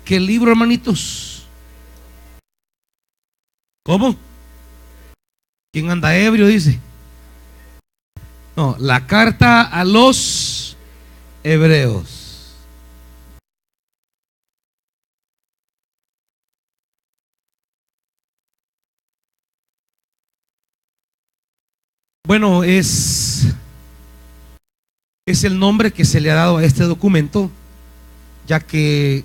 ¿Qué libro, hermanitos? ¿Cómo? ¿Quién anda ebrio? Dice. No, la carta a los hebreos. Bueno, es el nombre que se le ha dado a este documento, ya que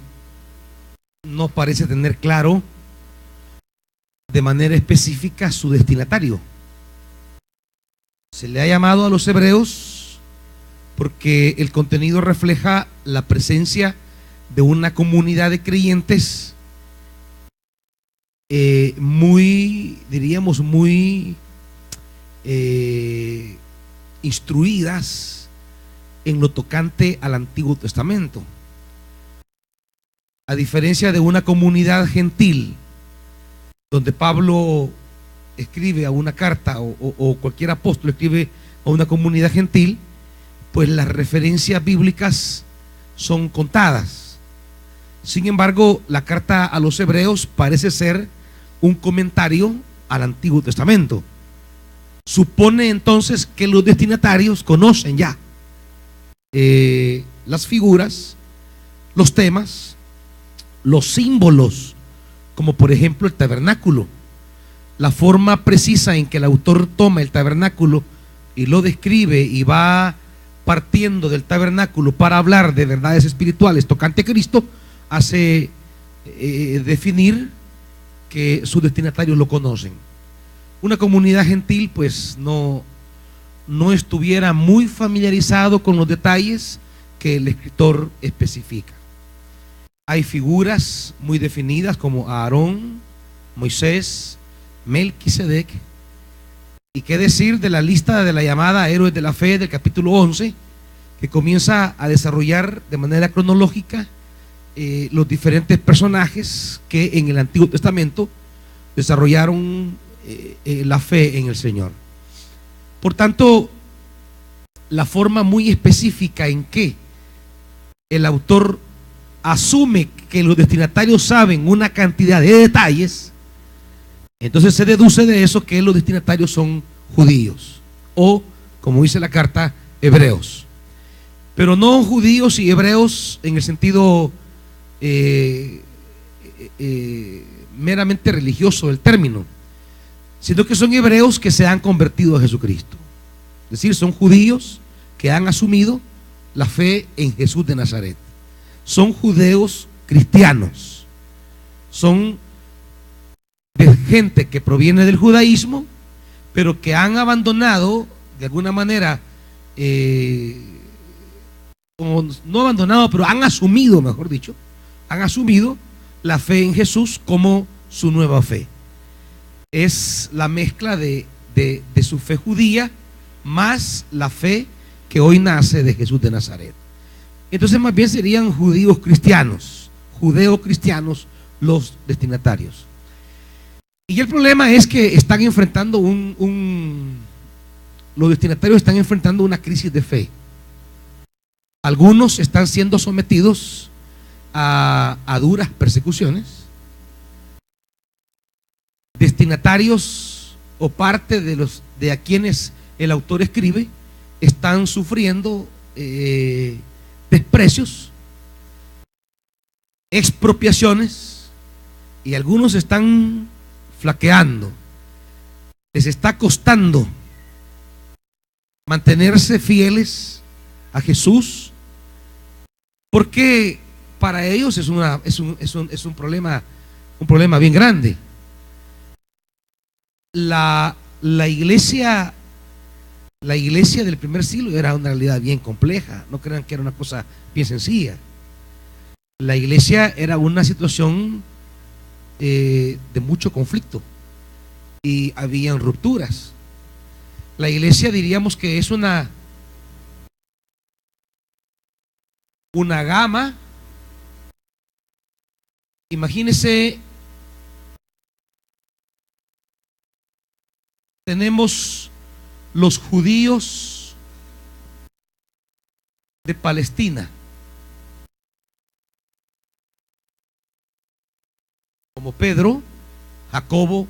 no parece tener claro de manera específica su destinatario. Se le ha llamado a los hebreos porque el contenido refleja la presencia de una comunidad de creyentes muy, diríamos, muy instruidas en lo tocante al Antiguo Testamento. A diferencia de una comunidad gentil, donde Pablo escribe a una carta o cualquier apóstol escribe a una comunidad gentil, pues las referencias bíblicas son contadas. Sin embargo, la carta a los hebreos parece ser un comentario al Antiguo Testamento. Supone entonces que los destinatarios conocen ya las figuras, los temas, los símbolos, como por ejemplo el tabernáculo, la forma precisa en que el autor toma el tabernáculo y lo describe y va partiendo del tabernáculo para hablar de verdades espirituales tocante a Cristo, hace definir que sus destinatarios lo conocen. Una comunidad gentil pues no estuviera muy familiarizado con los detalles que el escritor especifica. Hay figuras muy definidas como Aarón, Moisés, Melquisedec, y qué decir de la lista de la llamada Héroes de la Fe del capítulo 11, que comienza a desarrollar de manera cronológica los diferentes personajes que en el Antiguo Testamento desarrollaron la fe en el Señor. Por tanto, la forma muy específica en que el autor asume que los destinatarios saben una cantidad de detalles, entonces se deduce de eso que los destinatarios son judíos o, como dice la carta, hebreos. Pero no judíos y hebreos en el sentido meramente religioso del término, sino que son hebreos que se han convertido a Jesucristo. Es decir, son judíos que han asumido la fe en Jesús de Nazaret. Son judeos cristianos. Son de gente que proviene del judaísmo, pero que han abandonado de alguna manera, no abandonado, pero han asumido, mejor dicho, han asumido la fe en Jesús como su nueva fe. Es la mezcla de su fe judía más la fe que hoy nace de Jesús de Nazaret. Entonces más bien serían judíos cristianos, judeo-cristianos los destinatarios. Y el problema es que están enfrentando los destinatarios están enfrentando una crisis de fe. Algunos están siendo sometidos a duras persecuciones. Destinatarios o parte de a quienes el autor escribe están sufriendo desprecios, expropiaciones, y algunos están flaqueando. Les está costando mantenerse fieles a Jesús, porque para ellos es un problema bien grande. La iglesia del primer siglo era una realidad bien compleja. No crean que era una cosa bien sencilla. La iglesia era una situación de mucho conflicto y habían rupturas. La iglesia, diríamos que es una gama. Imagínense, tenemos los judíos de Palestina, como Pedro, Jacobo,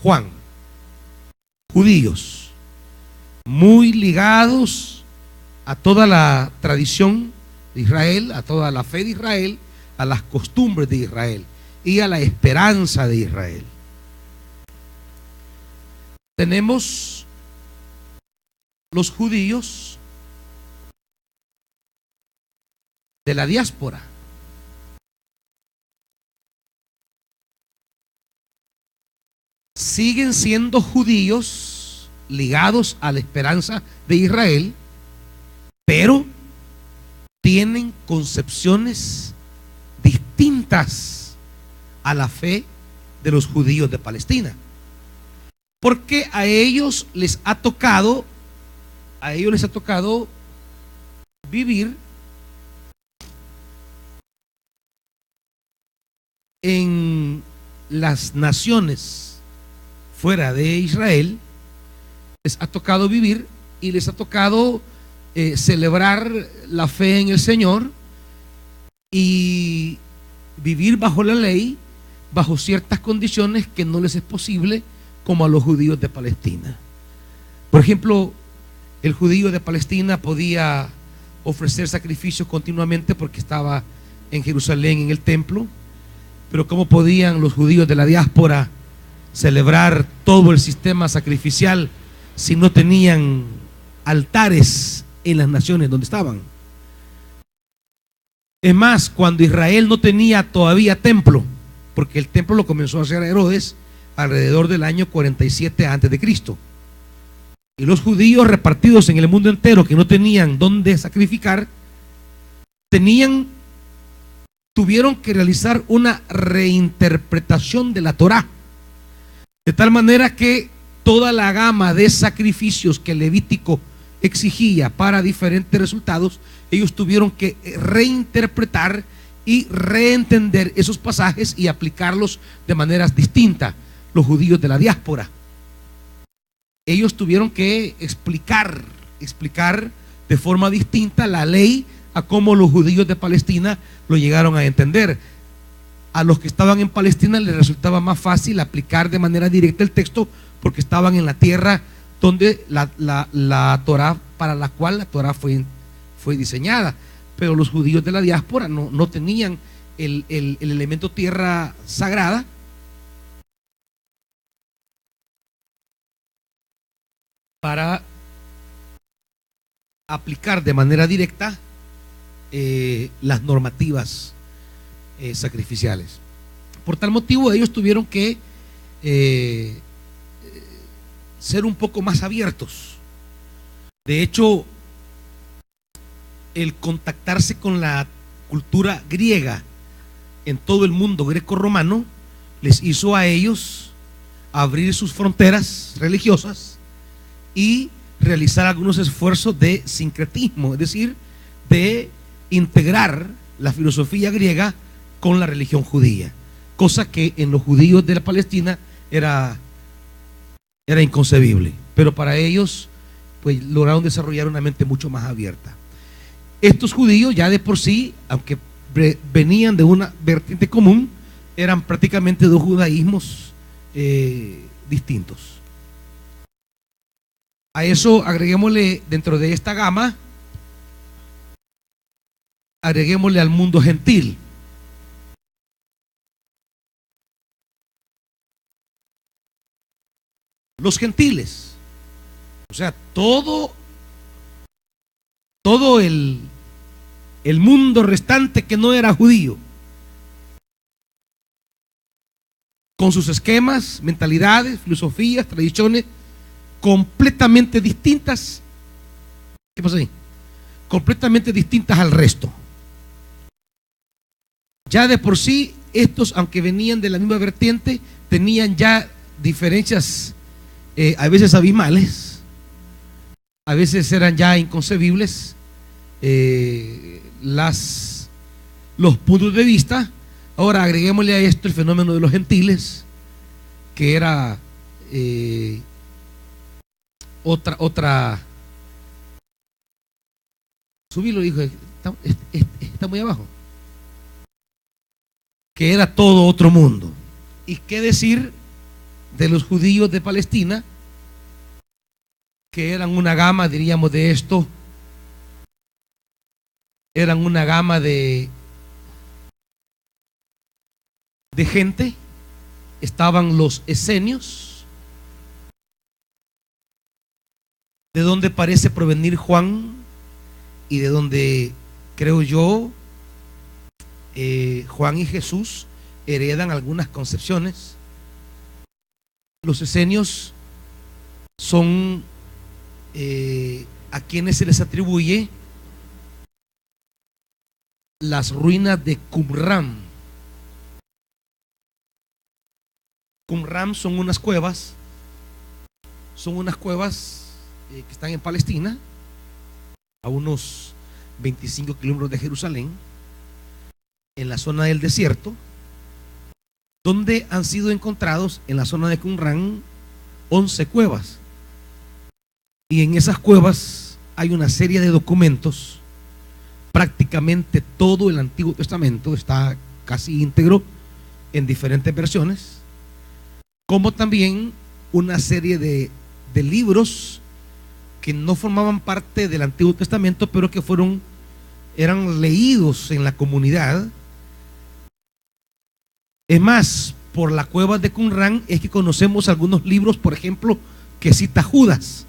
Juan. Judíos, muy ligados a toda la tradición de Israel, a toda la fe de Israel, a las costumbres de Israel y a la esperanza de Israel. Tenemos los judíos de la diáspora. Siguen siendo judíos ligados a la esperanza de Israel, pero tienen concepciones distintas a la fe de los judíos de Palestina, porque a ellos les ha tocado vivir en las naciones fuera de Israel. Les ha tocado vivir y les ha tocado celebrar la fe en el Señor y vivir bajo la ley, bajo ciertas condiciones que no les es posible como a los judíos de Palestina. Por ejemplo, el judío de Palestina podía ofrecer sacrificios continuamente porque estaba en Jerusalén, en el templo, pero ¿cómo podían los judíos de la diáspora celebrar todo el sistema sacrificial si no tenían altares en las naciones donde estaban? Es más, cuando Israel no tenía todavía templo, porque el templo lo comenzó a hacer Herodes alrededor del año 47 antes de Cristo, y los judíos repartidos en el mundo entero que no tenían dónde sacrificar, tuvieron que realizar una reinterpretación de la Torá, de tal manera que toda la gama de sacrificios que el Levítico exigía para diferentes resultados, ellos tuvieron que reinterpretar y reentender esos pasajes y aplicarlos de maneras distintas. Los judíos de la diáspora, ellos tuvieron que explicar de forma distinta la ley a cómo los judíos de Palestina lo llegaron a entender. A los que estaban en Palestina les resultaba más fácil aplicar de manera directa el texto porque estaban en la tierra donde la Torá, para la cual la Torá fue diseñada. Pero los judíos de la diáspora no tenían el elemento tierra sagrada, para aplicar de manera directa las normativas sacrificiales. Por tal motivo ellos tuvieron que ser un poco más abiertos. De hecho, el contactarse con la cultura griega en todo el mundo greco-romano les hizo a ellos abrir sus fronteras religiosas y realizar algunos esfuerzos de sincretismo, es decir, de integrar la filosofía griega con la religión judía, cosa que en los judíos de la Palestina era inconcebible, pero para ellos pues lograron desarrollar una mente mucho más abierta. Estos judíos ya de por sí, aunque venían de una vertiente común, eran prácticamente dos judaísmos distintos. A eso agreguémosle, dentro de esta gama, agreguémosle al mundo gentil. Los gentiles, o sea, todo el mundo restante que no era judío, con sus esquemas, mentalidades, filosofías, tradiciones completamente distintas. ¿Qué pasa ahí? Completamente distintas al resto. Ya de por sí, estos, aunque venían de la misma vertiente, tenían ya diferencias a veces abismales, a veces eran ya inconcebibles los puntos de vista. Ahora agreguémosle a esto el fenómeno de los gentiles, que era otra. Subirlo, dijo, está muy abajo. Que era todo otro mundo. ¿Y qué decir de los judíos de Palestina, que eran una gama, diríamos, de esto? Eran una gama de gente. Estaban los esenios, de donde parece provenir Juan y de donde, creo yo, Juan y Jesús heredan algunas concepciones. Los esenios son a quienes se les atribuye las ruinas de Qumran. Qumran son unas cuevas que están en Palestina, a unos 25 kilómetros de Jerusalén, en la zona del desierto, donde han sido encontrados en la zona de Qumran 11 cuevas. Y en esas cuevas hay una serie de documentos. Prácticamente todo el Antiguo Testamento está casi íntegro en diferentes versiones, como también una serie de libros que no formaban parte del Antiguo Testamento, pero que eran leídos en la comunidad. Es más, por la cueva de Qumran es que conocemos algunos libros, por ejemplo, que cita Judas.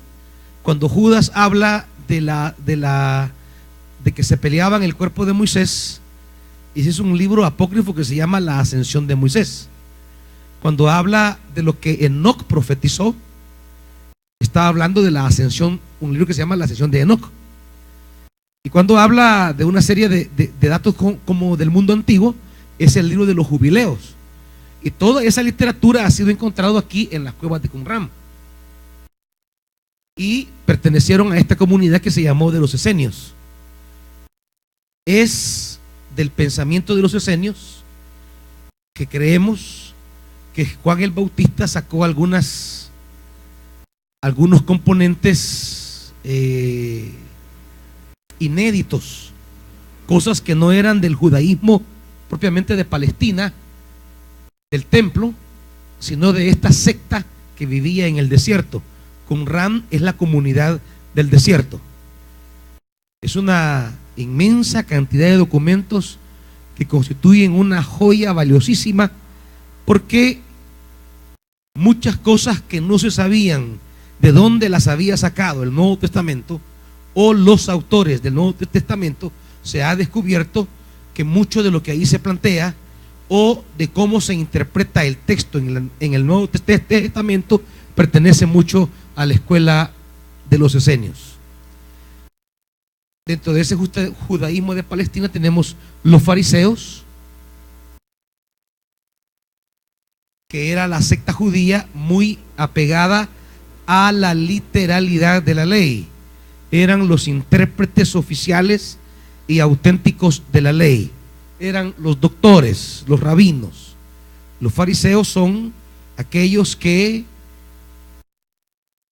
Cuando Judas habla de que se peleaban el cuerpo de Moisés, ese es un libro apócrifo que se llama La Ascensión de Moisés. Cuando habla de lo que Enoc profetizó, está hablando de la ascensión, un libro que se llama La Ascensión de Enoc. Y cuando habla de una serie de datos como del mundo antiguo, es el libro de los jubileos. Y toda esa literatura ha sido encontrado aquí en las cuevas de Qumran. Y pertenecieron a esta comunidad que se llamó de los esenios. Es del pensamiento de los esenios que creemos que Juan el Bautista sacó algunos componentes inéditos, cosas que no eran del judaísmo propiamente de Palestina, del templo, sino de esta secta que vivía en el desierto. Qumran es la comunidad del desierto. Es una inmensa cantidad de documentos que constituyen una joya valiosísima, porque muchas cosas que no se sabían de dónde las había sacado el Nuevo Testamento o los autores del Nuevo Testamento, se ha descubierto que mucho de lo que ahí se plantea o de cómo se interpreta el texto en el Nuevo Testamento pertenece mucho a la escuela de los esenios. Dentro de ese judaísmo de Palestina tenemos los fariseos, que era la secta judía muy apegada a la literalidad de la ley. Eran los intérpretes oficiales y auténticos de la ley. Eran los doctores, los rabinos. Los fariseos son aquellos que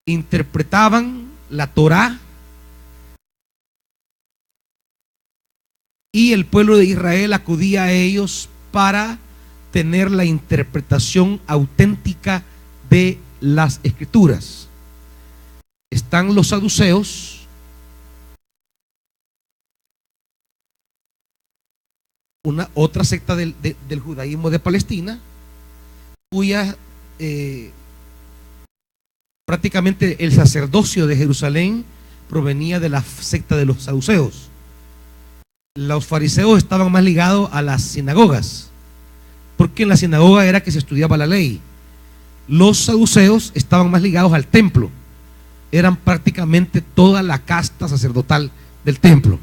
interpretaban la Torá, y el pueblo de Israel acudía a ellos para tener la interpretación auténtica de las escrituras. Están los saduceos, otra secta del judaísmo de Palestina, cuya prácticamente el sacerdocio de Jerusalén provenía de la secta de los saduceos. Los fariseos estaban más ligados a las sinagogas, porque en la sinagoga era que se estudiaba la ley. Los saduceos estaban más ligados al templo, eran prácticamente toda la casta sacerdotal del templo,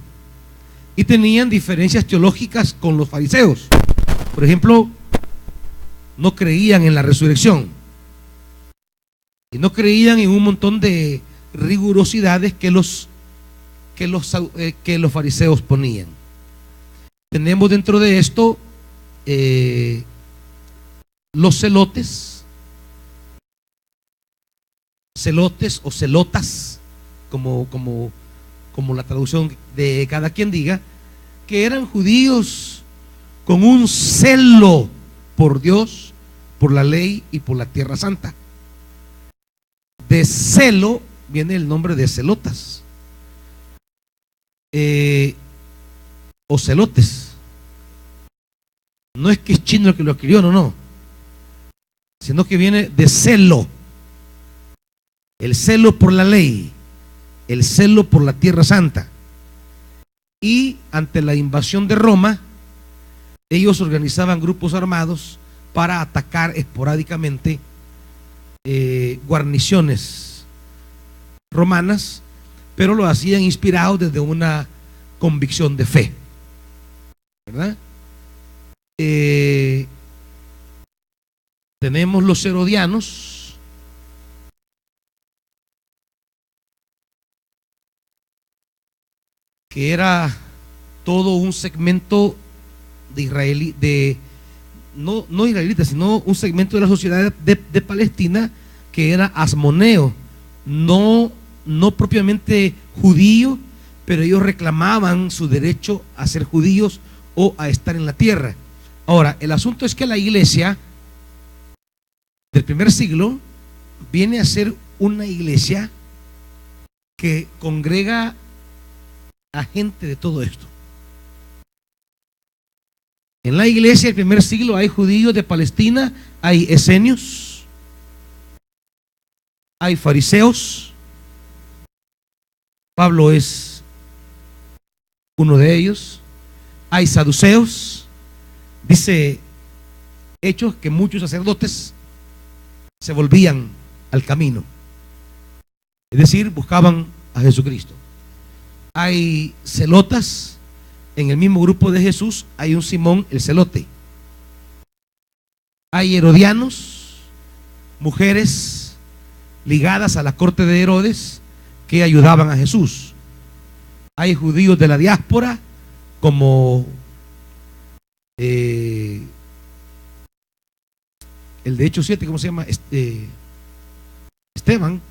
y tenían diferencias teológicas con los fariseos. Por ejemplo, no creían en la resurrección y no creían en un montón de rigurosidades que los fariseos ponían. Tenemos dentro de esto los celotes o celotas, como la traducción de cada quien diga, que eran judíos con un celo por Dios, por la ley y por la tierra santa. De celo viene el nombre de celotas, o celotes. No es que es chino el que lo escribió, no, sino que viene de celo. El celo por la ley, el celo por la tierra santa. Y ante la invasión de Roma, ellos organizaban grupos armados para atacar esporádicamente guarniciones romanas, pero lo hacían inspirados desde una convicción de fe, ¿verdad? Tenemos los herodianos, que era todo un segmento de israelí, no israelitas, sino un segmento de la sociedad de Palestina que era asmoneo, no propiamente judío, pero ellos reclamaban su derecho a ser judíos o a estar en la tierra. Ahora, el asunto es que la iglesia del primer siglo viene a ser una iglesia que congrega a gente de todo esto. En la iglesia del primer siglo hay judíos de Palestina, hay esenios, hay fariseos. Pablo es uno de ellos. Hay saduceos. Dice Hechos que muchos sacerdotes se volvían al camino, es decir, buscaban a Jesucristo. Hay celotas. En el mismo grupo de Jesús hay un Simón el celote. Hay herodianos, mujeres ligadas a la corte de Herodes que ayudaban a Jesús. Hay judíos de la diáspora como el de Hechos 7, ¿cómo se llama? Esteban.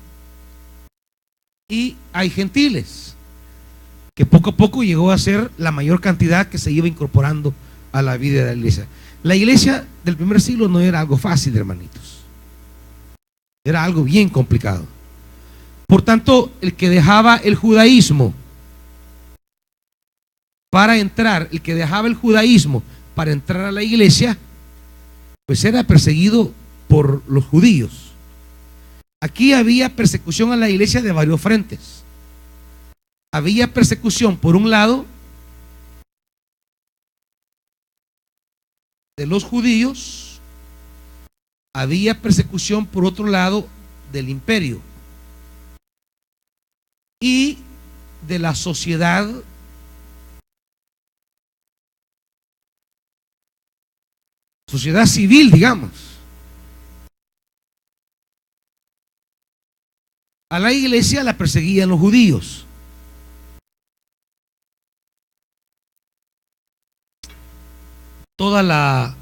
Y hay gentiles, que poco a poco llegó a ser la mayor cantidad que se iba incorporando a la vida de la iglesia. La iglesia del primer siglo no era algo fácil, hermanitos. Era algo bien complicado. Por tanto, el que dejaba el judaísmo para entrar a la iglesia, pues era perseguido por los judíos. Aquí había persecución a la iglesia de varios frentes. Había persecución, por un lado, de los judíos. Había persecución, por otro lado, del imperio y de la sociedad civil, digamos. A la iglesia la perseguían los judíos. Toda la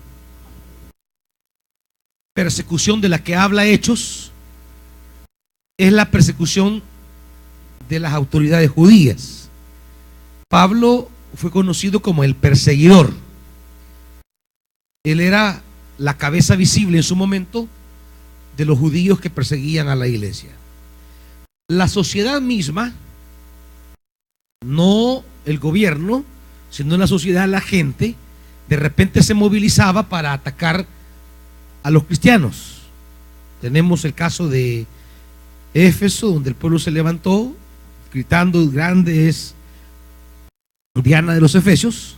persecución de la que habla Hechos es la persecución de las autoridades judías. Pablo fue conocido como el perseguidor. Él era la cabeza visible en su momento de los judíos que perseguían a la iglesia. La sociedad misma, no el gobierno, sino la sociedad, la gente, de repente se movilizaba para atacar a los cristianos. Tenemos el caso de Éfeso, donde el pueblo se levantó gritando: grande es Diana de los Efesios.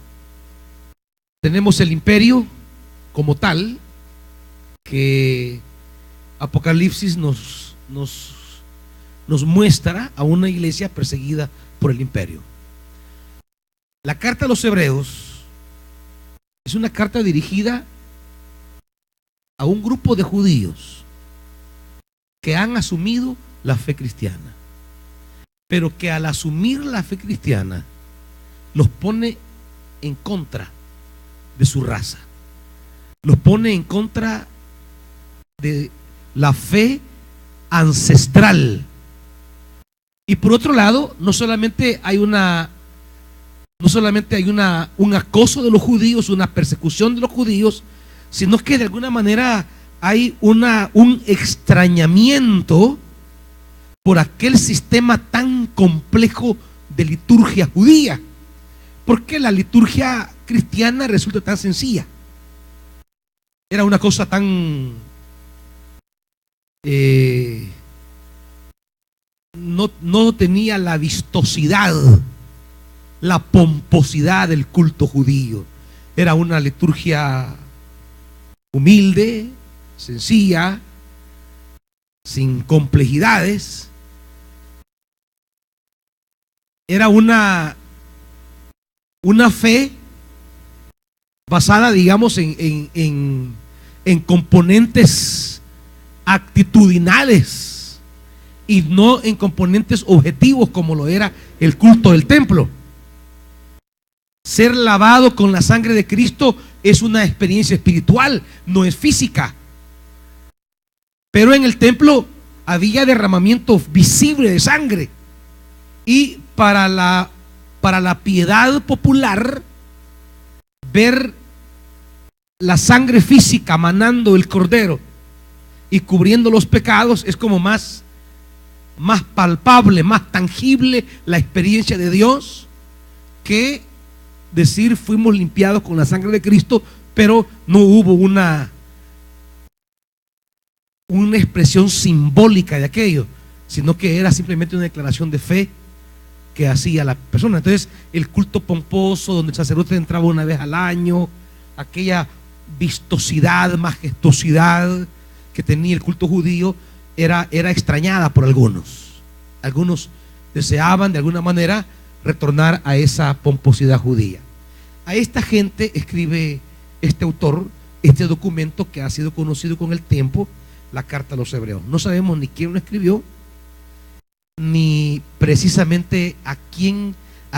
Tenemos el imperio como tal, que Apocalipsis nos muestra a una iglesia perseguida por el imperio. La carta a los Hebreos es una carta dirigida a un grupo de judíos que han asumido la fe cristiana, pero que al asumir la fe cristiana los pone en contra de su raza, los pone en contra de la fe ancestral. Y por otro lado, no solamente hay un acoso de los judíos, una persecución de los judíos, sino que de alguna manera hay un extrañamiento por aquel sistema tan complejo de liturgia judía. ¿Por qué la liturgia cristiana resulta tan sencilla? Era una cosa tan no tenía la vistosidad, la pomposidad del culto judío. Era una liturgia humilde, sencilla, sin complejidades. Era una fe basada, digamos, en componentes actitudinales y no en componentes objetivos como lo era el culto del templo. Ser lavado con la sangre de Cristo es una experiencia espiritual, no es física. Pero en el templo había derramamiento visible de sangre. Y para la piedad popular, ver la sangre física manando el cordero y cubriendo los pecados es como más palpable, más tangible la experiencia de Dios que decir fuimos limpiados con la sangre de Cristo, pero no hubo una expresión simbólica de aquello, sino que era simplemente una declaración de fe que hacía la persona. Entonces el culto pomposo donde el sacerdote entraba una vez al año, aquella vistosidad, majestuosidad que tenía el culto judío era extrañada por algunos. Algunos deseaban de alguna manera retornar a esa pomposidad judía. A esta gente escribe este autor este documento que ha sido conocido con el tiempo, la Carta a los Hebreos. No sabemos ni quién lo escribió, ni precisamente a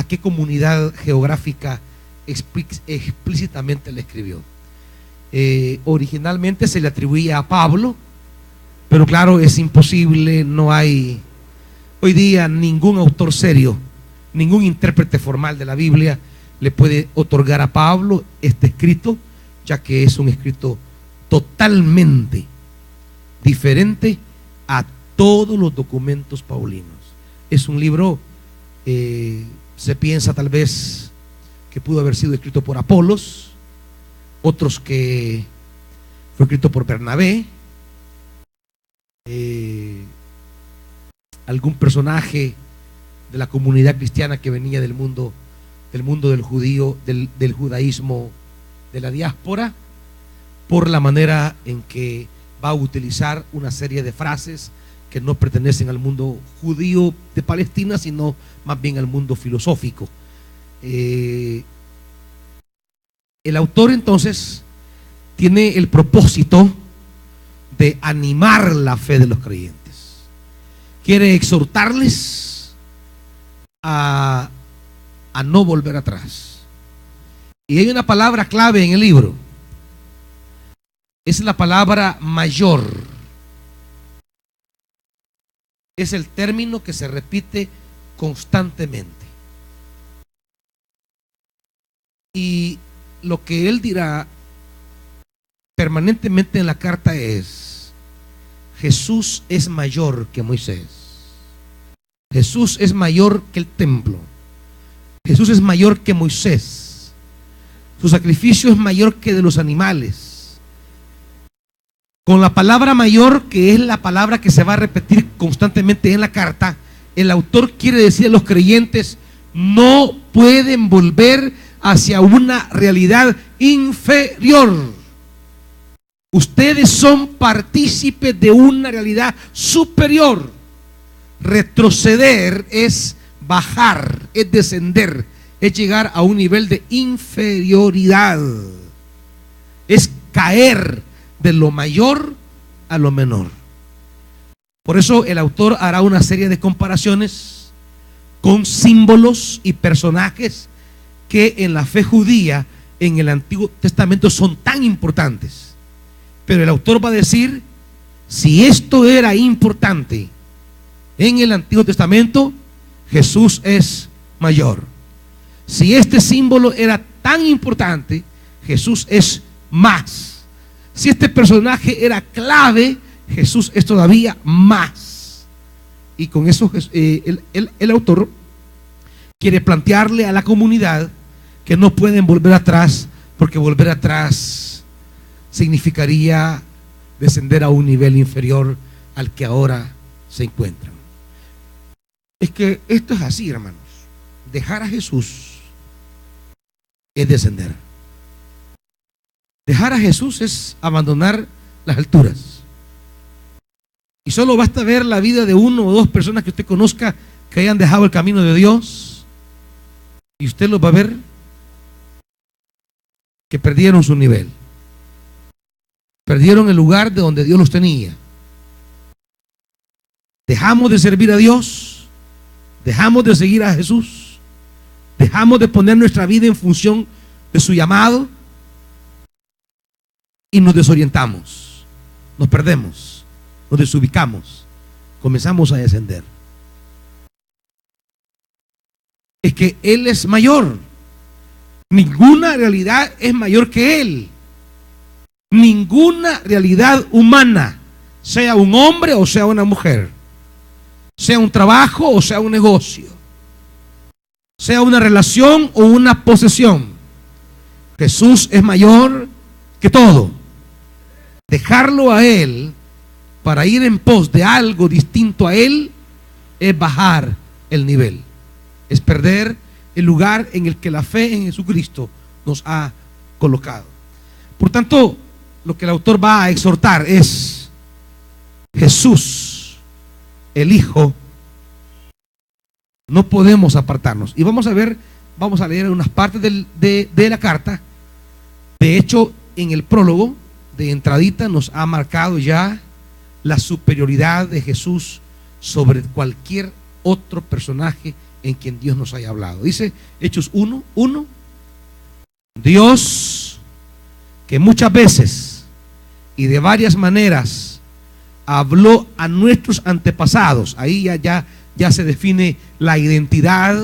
qué comunidad geográfica explícitamente le escribió. Originalmente se le atribuía a Pablo, pero claro, es imposible, no hay hoy día ningún autor serio, ningún intérprete formal de la Biblia le puede otorgar a Pablo este escrito, ya que es un escrito totalmente diferente a todos los documentos paulinos. Es un libro, se piensa tal vez que pudo haber sido escrito por Apolos, otros que fue escrito por Bernabé, algún personaje de la comunidad cristiana que venía del mundo del judío, del judaísmo, de la diáspora, por la manera en que va a utilizar una serie de frases que no pertenecen al mundo judío de Palestina, sino más bien al mundo filosófico. El autor entonces tiene el propósito de animar la fe de los creyentes. Quiere exhortarles a no volver atrás. Y hay una palabra clave en el libro. Es la palabra mayor. Es el término que se repite constantemente. Y lo que él dirá permanentemente en la carta es: Jesús es mayor que Moisés. Jesús es mayor que el templo. Jesús es mayor que Moisés. Su sacrificio es mayor que de los animales. Con la palabra mayor, que es la palabra que se va a repetir constantemente en la carta, el autor quiere decir a los creyentes: no pueden volver hacia una realidad inferior. Ustedes son partícipes de una realidad superior. Retroceder es bajar, es descender, es llegar a un nivel de inferioridad, es caer de lo mayor a lo menor. Por eso el autor hará una serie de comparaciones con símbolos y personajes que en la fe judía, en el Antiguo Testamento, son tan importantes. Pero el autor va a decir: si esto era importante en el Antiguo Testamento, Jesús es mayor. Si este símbolo era tan importante, Jesús es más. Si si este personaje era clave, Jesús es todavía más. Y con eso el autor quiere plantearle a la comunidad que no pueden volver atrás, porque volver atrás significaría descender a un nivel inferior al que ahora se encuentran. Es que esto es así, hermanos. Dejar a Jesús es descender. Dejar a Jesús es abandonar las alturas. Y solo basta ver la vida de uno o dos personas que usted conozca que hayan dejado el camino de Dios, y usted los va a ver que perdieron su nivel. Perdieron el lugar de donde Dios los tenía. Dejamos de servir a Dios, dejamos de seguir a Jesús, dejamos de poner nuestra vida en función de su llamado y nos desorientamos, nos perdemos, nos desubicamos, comenzamos a descender. Es que Él es mayor. Ninguna realidad es mayor que Él. Ninguna realidad humana, sea un hombre o sea una mujer, sea un trabajo o sea un negocio, sea una relación o una posesión, Jesús es mayor que todo. Dejarlo a Él para ir en pos de algo distinto a Él es bajar el nivel, es perder el lugar en el que la fe en Jesucristo nos ha colocado. Por tanto, lo que el autor va a exhortar es: Jesús, el Hijo, no podemos apartarnos. Y vamos a leer unas partes de la carta. De hecho, en el prólogo de entradita nos ha marcado ya la superioridad de Jesús sobre cualquier otro personaje en quien Dios nos haya hablado. Dice Hechos 1:1: Dios, que muchas veces y de varias maneras habló a nuestros antepasados. Ahí ya se define la identidad,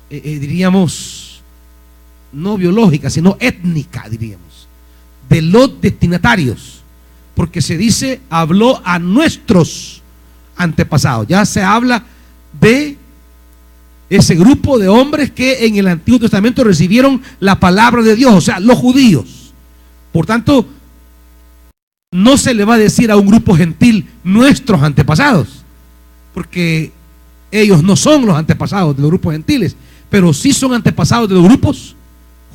diríamos, no biológica, sino étnica, diríamos, de los destinatarios, porque se dice habló a nuestros antepasados. Ya se habla de ese grupo de hombres que en el Antiguo Testamento recibieron la palabra de Dios, o sea, los judíos. Por tanto, no se le va a decir a un grupo gentil nuestros antepasados, porque ellos no son los antepasados de los grupos gentiles, pero sí son antepasados de los grupos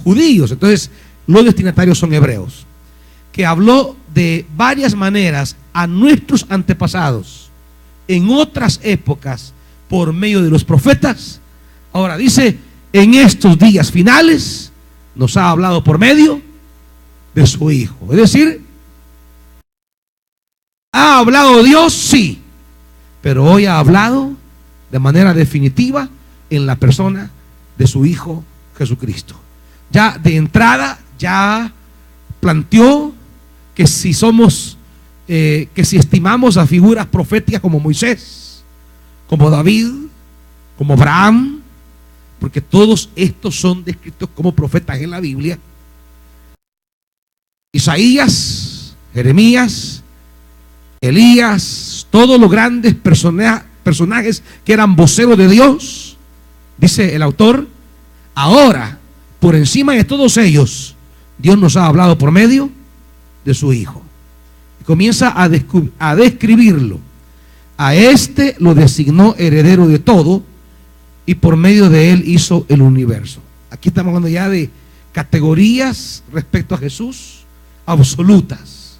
judíos. Entonces, los destinatarios son hebreos. Que habló de varias maneras a nuestros antepasados en otras épocas por medio de los profetas. Ahora dice, en estos días finales nos ha hablado por medio de su Hijo. Es decir, ¿ha hablado Dios? Sí, pero hoy ha hablado de manera definitiva en la persona de su Hijo Jesucristo. Ya de entrada, ya planteó que si estimamos a figuras proféticas como Moisés, como David, como Abraham, porque todos estos son descritos como profetas en la Biblia, Isaías, Jeremías, Elías, todos los grandes personajes que eran voceros de Dios, dice el autor, ahora, por encima de todos ellos, Dios nos ha hablado por medio de su Hijo. Y comienza a describirlo. A este lo designó heredero de todo, y por medio de él hizo el universo. Aquí estamos hablando ya de categorías respecto a Jesús absolutas.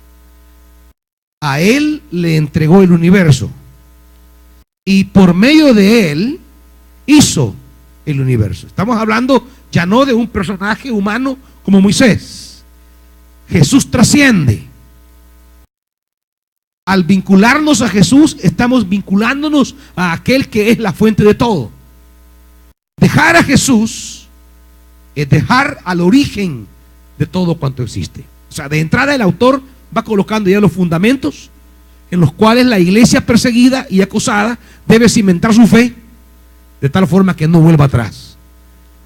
A él le entregó el universo, y por medio de él hizo el universo. Estamos hablando ya no de un personaje humano como Moisés. Jesús trasciende. Al vincularnos a Jesús, estamos vinculándonos a aquel que es la fuente de todo. Dejar a Jesús es dejar al origen de todo cuanto existe. O sea, de entrada el autor va colocando ya los fundamentos en los cuales la iglesia perseguida y acosada debe cimentar su fe de tal forma que no vuelva atrás,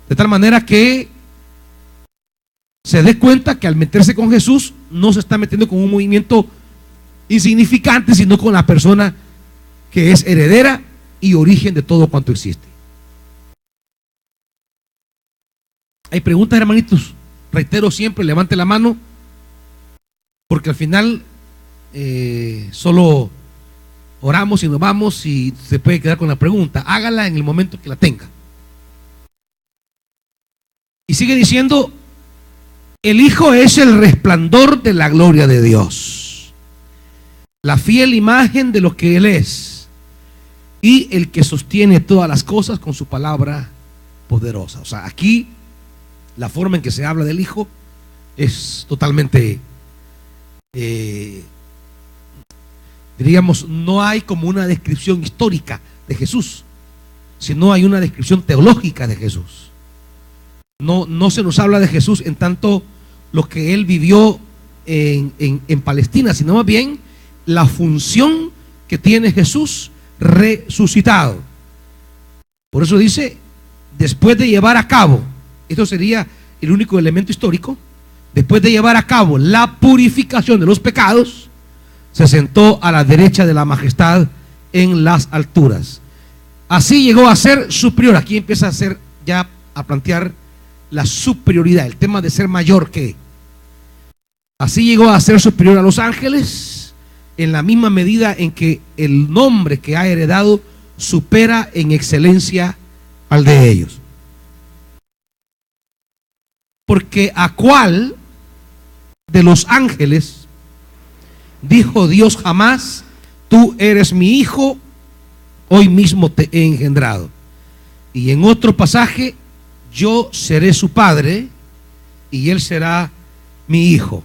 de tal manera que se dé cuenta que al meterse con Jesús no se está metiendo con un movimiento insignificante, sino con la persona que es heredera y origen de todo cuanto existe. Hay preguntas, hermanitos. Reitero siempre, levante la mano, porque al final solo oramos y nos vamos y se puede quedar con la pregunta. Hágala en el momento que la tenga. Y sigue diciendo: el Hijo es el resplandor de la gloria de Dios, la fiel imagen de lo que Él es, y el que sostiene todas las cosas con su palabra poderosa. O sea, aquí la forma en que se habla del Hijo es totalmente, diríamos, no hay como una descripción histórica de Jesús, sino hay una descripción teológica de Jesús. No se nos habla de Jesús en tanto lo que Él vivió en Palestina, sino más bien la función que tiene Jesús resucitado. Por eso dice: después de llevar a cabo, esto sería el único elemento histórico, después de llevar a cabo la purificación de los pecados, se sentó a la derecha de la majestad en las alturas. Así llegó a ser superior. Aquí empieza a ser ya a plantear la superioridad, el tema de ser mayor que. Así llegó a ser superior a los ángeles, en la misma medida en que el nombre que ha heredado supera en excelencia al de ellos. Porque ¿a cuál de los ángeles dijo Dios jamás: tú eres mi hijo, hoy mismo te he engendrado? Y en otro pasaje: yo seré su padre y él será mi hijo.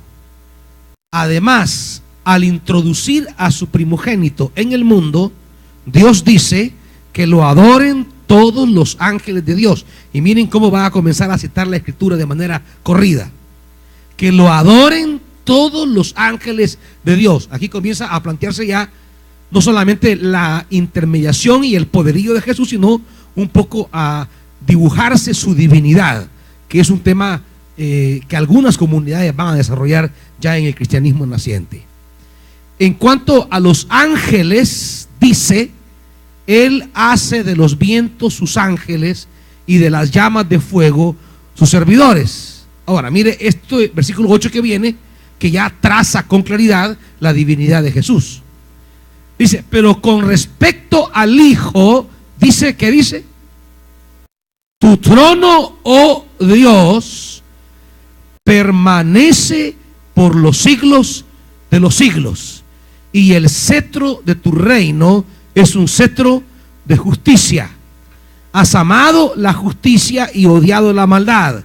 Además, al introducir a su primogénito en el mundo, Dios dice que lo adoren todos los ángeles de Dios. Y miren cómo va a comenzar a citar la escritura de manera corrida: que lo adoren todos los ángeles de Dios. Aquí comienza a plantearse ya no solamente la intermediación y el poderío de Jesús, sino un poco a dibujarse su divinidad, que es un tema que algunas comunidades van a desarrollar ya en el cristianismo naciente. En cuanto a los ángeles, dice: Él hace de los vientos sus ángeles y de las llamas de fuego sus servidores. Ahora, mire esto, versículo 8 que viene, que ya traza con claridad la divinidad de Jesús. Dice: pero con respecto al Hijo, dice, ¿qué dice? Tu trono, oh Dios, permanece por los siglos de los siglos, y el cetro de tu reino es un cetro de justicia. Has amado la justicia y odiado la maldad.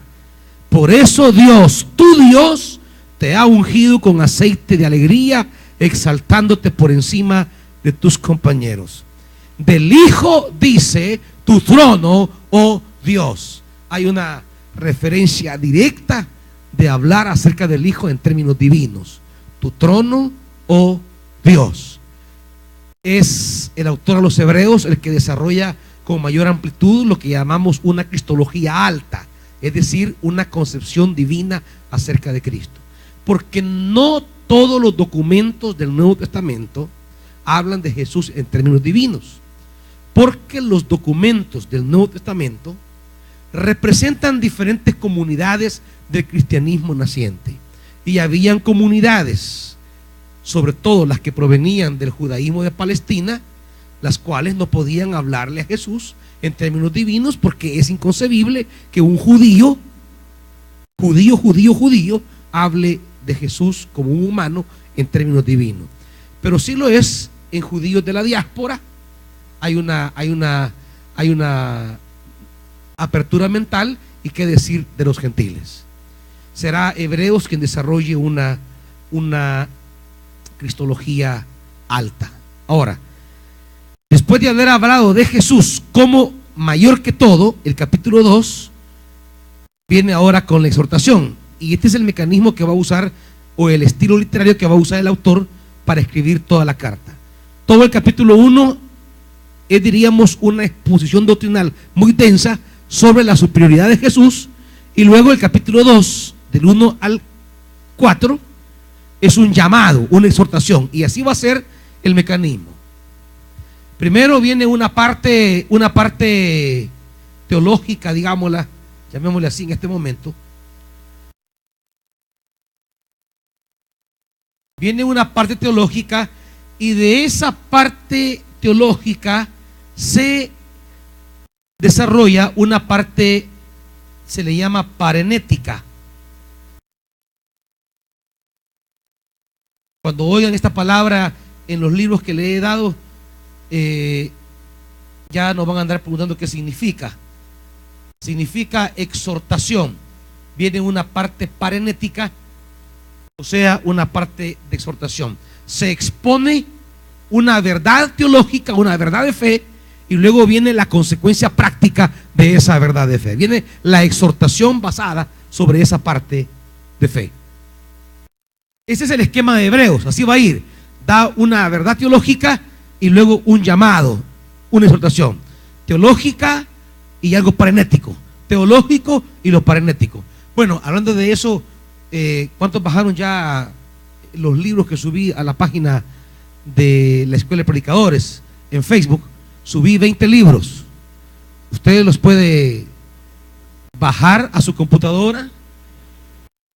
Por eso Dios, tu Dios, te ha ungido con aceite de alegría, exaltándote por encima de tus compañeros. Del Hijo dice: tu trono, oh Dios. Hay una referencia directa de hablar acerca del Hijo en términos divinos. Tu trono, oh Dios. Es el autor a los Hebreos el que desarrolla con mayor amplitud lo que llamamos una cristología alta, es decir, una concepción divina acerca de Cristo. Porque no todos los documentos del Nuevo Testamento hablan de Jesús en términos divinos, porque los documentos del Nuevo Testamento representan diferentes comunidades del cristianismo naciente, y habían comunidades, sobre todo las que provenían del judaísmo de Palestina, las cuales no podían hablarle a Jesús en términos divinos, porque es inconcebible que un judío hable de Jesús como un humano en términos divinos. Pero sí lo es en judíos de la diáspora. Hay una apertura mental, y qué decir de los gentiles. Será Hebreos quien desarrolle una cristología alta. Ahora, después de haber hablado de Jesús como mayor que todo, el capítulo 2 viene ahora con la exhortación, y este es el mecanismo que va a usar, o el estilo literario que va a usar el autor para escribir toda la carta. Todo el capítulo 1 es, diríamos, una exposición doctrinal muy densa sobre la superioridad de Jesús, y luego el capítulo 2 del 1 al 4, es un llamado, una exhortación, y así va a ser el mecanismo. Primero viene una parte teológica, digámosla, llamémosle así en este momento. Viene una parte teológica, y de esa parte teológica se desarrolla una parte, se le llama parenética. Cuando oigan esta palabra en los libros que le he dado, ya nos van a andar preguntando qué significa. Significa exhortación. Viene una parte parenética, o sea, una parte de exhortación. Se expone una verdad teológica, una verdad de fe, y luego viene la consecuencia práctica de esa verdad de fe. Viene la exhortación basada sobre esa parte de fe. Ese es el esquema de Hebreos, así va a ir. Da una verdad teológica y luego un llamado, una exhortación. Teológica y algo parenético. Teológico y lo parenético. Bueno, hablando de eso, ¿cuántos bajaron ya los libros que subí a la página de la Escuela de Predicadores en Facebook? Subí 20 libros. Usted los puede bajar a su computadora,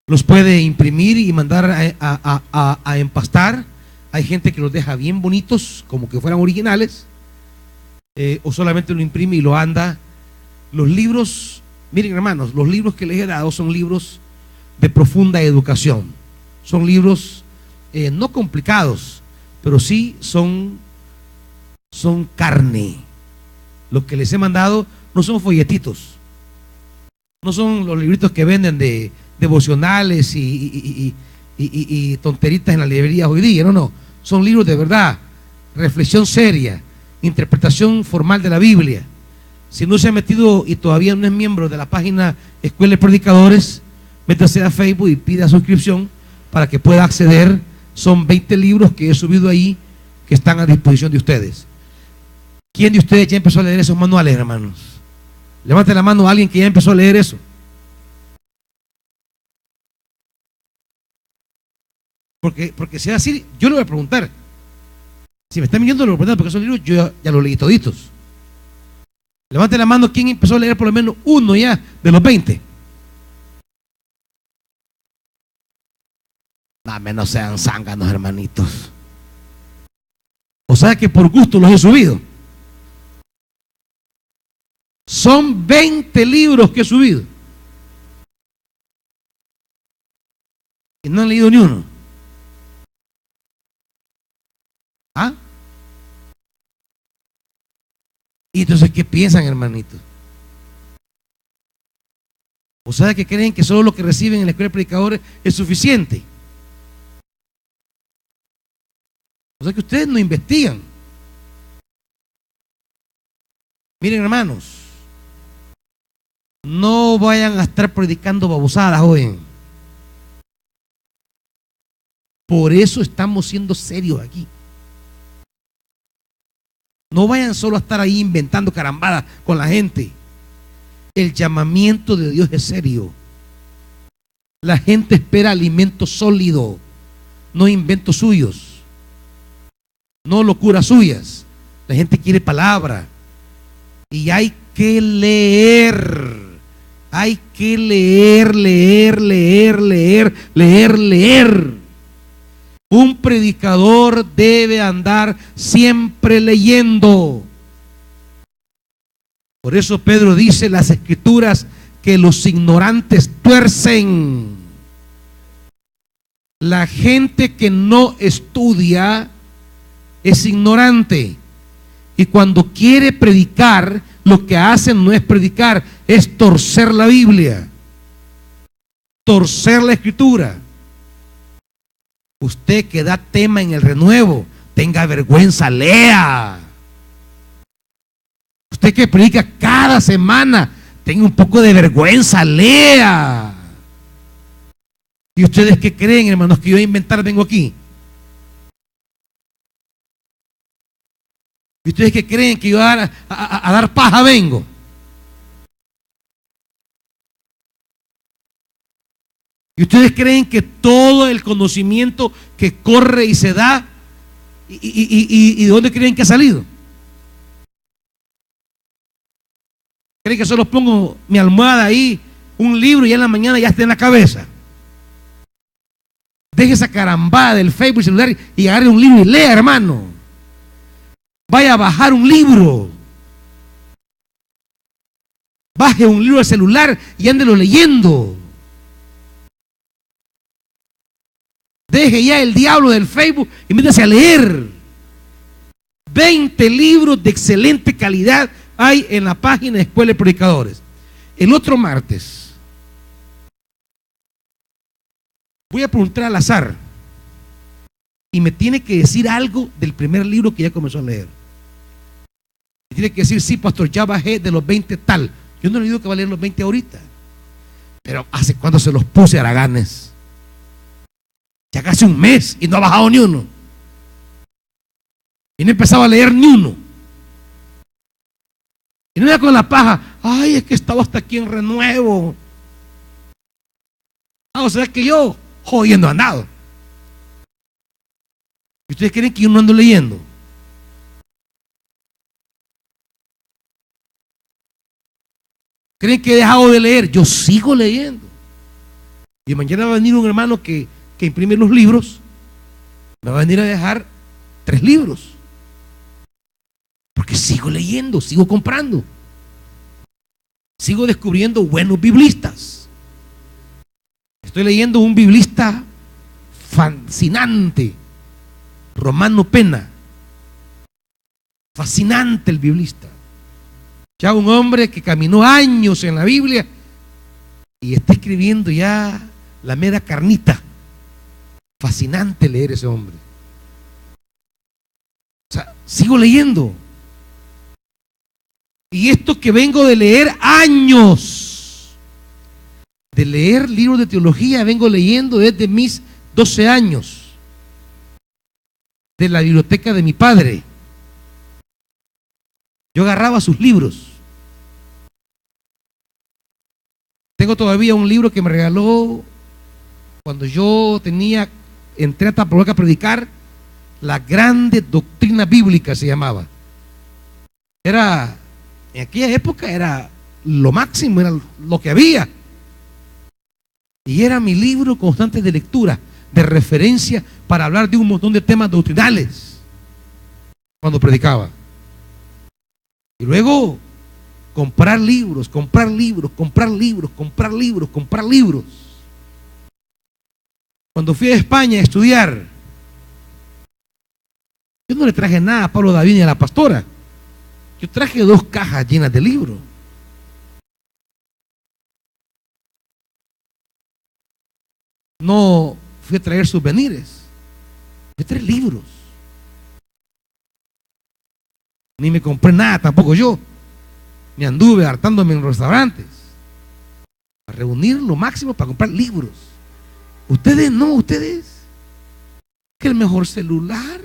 los puede imprimir y mandar a empastar. Hay gente que los deja bien bonitos, como que fueran originales, o solamente lo imprime y lo anda. Los libros, miren hermanos, los libros que les he dado son libros de profunda educación. Son libros no complicados, pero sí son carne. Lo que les he mandado no son folletitos, no son los libritos que venden de devocionales y tonteritas en la librería hoy día. No, son libros de verdad, reflexión seria, interpretación formal de la Biblia. Si no se ha metido y todavía no es miembro de la página Escuela de Predicadores, métase a Facebook y pida suscripción para que pueda acceder. Son 20 libros que he subido ahí, que están a disposición de ustedes. ¿Quién de ustedes ya empezó a leer esos manuales, hermanos? Levante la mano a alguien que ya empezó a leer eso. Porque si es así, yo le voy a preguntar. Si me están viniendo, le voy a preguntar, porque esos libros yo ya los leí toditos. Levante la mano quien empezó a leer por lo menos uno ya de los 20. No, menos sean zánganos, hermanitos. O sea que por gusto los he subido. Son 20 libros que he subido y no han leído ni uno. ¿Ah? Y entonces, ¿qué piensan, hermanitos? O sea que creen que solo lo que reciben en la Escuela de Predicadores es suficiente. O sea que ustedes no investigan. Miren, hermanos, no vayan a estar predicando babosadas hoy. Por eso estamos siendo serios aquí. No vayan solo a estar ahí inventando carambadas con la gente. El llamamiento de Dios es serio. La gente espera alimento sólido, no inventos suyos, no locuras suyas. La gente quiere palabra. Y hay que leer. Hay que leer. Un predicador debe andar siempre leyendo. Por eso Pedro dice: las escrituras que los ignorantes tuercen. La gente que no estudia es ignorante. Y cuando quiere predicar, lo que hacen no es predicar, es torcer la Biblia, torcer la escritura. Usted que da tema en el renuevo, tenga vergüenza, lea. Usted que predica cada semana, tenga un poco de vergüenza, lea. ¿Y ustedes qué creen, hermanos, que yo a inventar vengo aquí? ¿Y ustedes qué creen que yo a dar paja vengo? Y ustedes creen que todo el conocimiento que corre y se da, ¿y de dónde creen que ha salido? ¿Creen que solo pongo mi almohada ahí, un libro, y ya en la mañana ya está en la cabeza? Deje esa carambada del Facebook celular y agarre un libro y lea, hermano. Vaya a bajar un libro. Baje un libro al celular y ándelo leyendo. Deje ya el diablo del Facebook y métase a leer. 20 libros de excelente calidad hay en la página de Escuela de Predicadores. El otro martes voy a preguntar al azar y me tiene que decir algo del primer libro que ya comenzó a leer. Me tiene que decir: sí, pastor, ya bajé de los 20 tal. Yo no le digo que va a leer los 20 ahorita, pero ¿hace cuándo se los puse, haraganes? Ya casi un mes y no ha bajado ni uno. Y no he empezado a leer ni uno. Y no era con la paja: ay, es que estaba hasta aquí en Renuevo. O sea que yo jodiendo andado. ¿Y ustedes creen que yo no ando leyendo? ¿Creen que he dejado de leer? Yo sigo leyendo. Y mañana va a venir un hermano que imprime los libros. Me va a venir a dejar 3 libros. Porque sigo leyendo, sigo comprando. Sigo descubriendo buenos biblistas. Estoy leyendo un biblista fascinante, Romano Pena. Fascinante el biblista. Ya un hombre que caminó años en la Biblia y está escribiendo ya la mera carnita. Fascinante leer ese hombre. O sea, sigo leyendo. Y esto que vengo de leer años, de leer libros de teología, vengo leyendo desde mis 12 años, de la biblioteca de mi padre. Yo agarraba sus libros. Tengo todavía un libro que me regaló cuando yo entré a Tapaloca a predicar. La Grande Doctrina Bíblica se llamaba. En aquella época era lo máximo, era lo que había. Y era mi libro constante de lectura, de referencia para hablar de un montón de temas doctrinales cuando predicaba. Y luego comprar libros. Cuando fui a España a estudiar, yo no le traje nada a Pablo David ni a la pastora. Yo traje 2 cajas llenas de libros. No fui a traer souvenirs. Fui a traer libros. Ni me compré nada tampoco yo. Ni anduve hartándome en restaurantes. A reunir lo máximo para comprar libros. Ustedes no, ustedes. Que el mejor celular,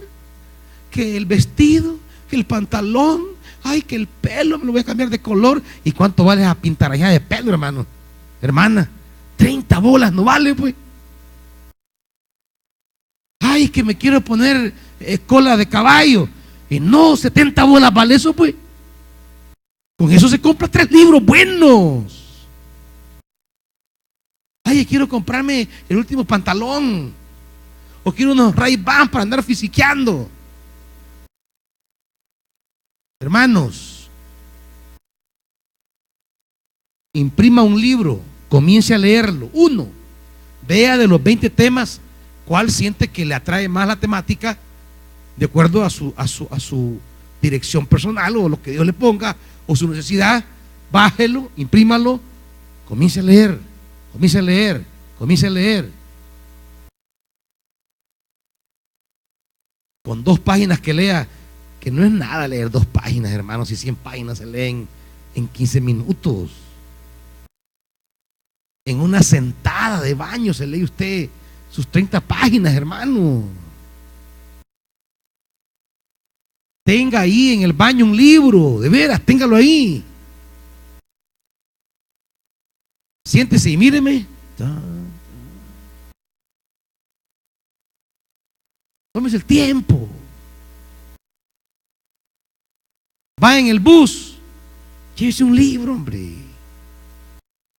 que el vestido, que el pantalón, ay, que el pelo me lo voy a cambiar de color. ¿Y cuánto vale a pintar allá de pelo, hermano? Hermana, 30 bolas no vale, pues. Ay, que me quiero poner cola de caballo. Y no, 70 bolas vale eso, pues. Con eso se compra 3 libros buenos. Ay, quiero comprarme el último pantalón. O quiero unos Ray-Ban para andar fisiqueando. Hermanos, imprima un libro, comience a leerlo. 1, vea de los 20 temas cuál siente que le atrae más la temática de acuerdo a su dirección personal o lo que Dios le ponga o su necesidad. Bájelo, imprímalo, comience a leer. Con 2 páginas que lea, que no es nada leer 2 páginas, hermanos, si 100 páginas se leen en 15 minutos. En una sentada de baño se lee usted sus 30 páginas, hermano. Tenga ahí en el baño un libro, de veras, téngalo ahí. Siéntese y míreme. Tómese el tiempo. Va en el bus, llévese un libro, hombre.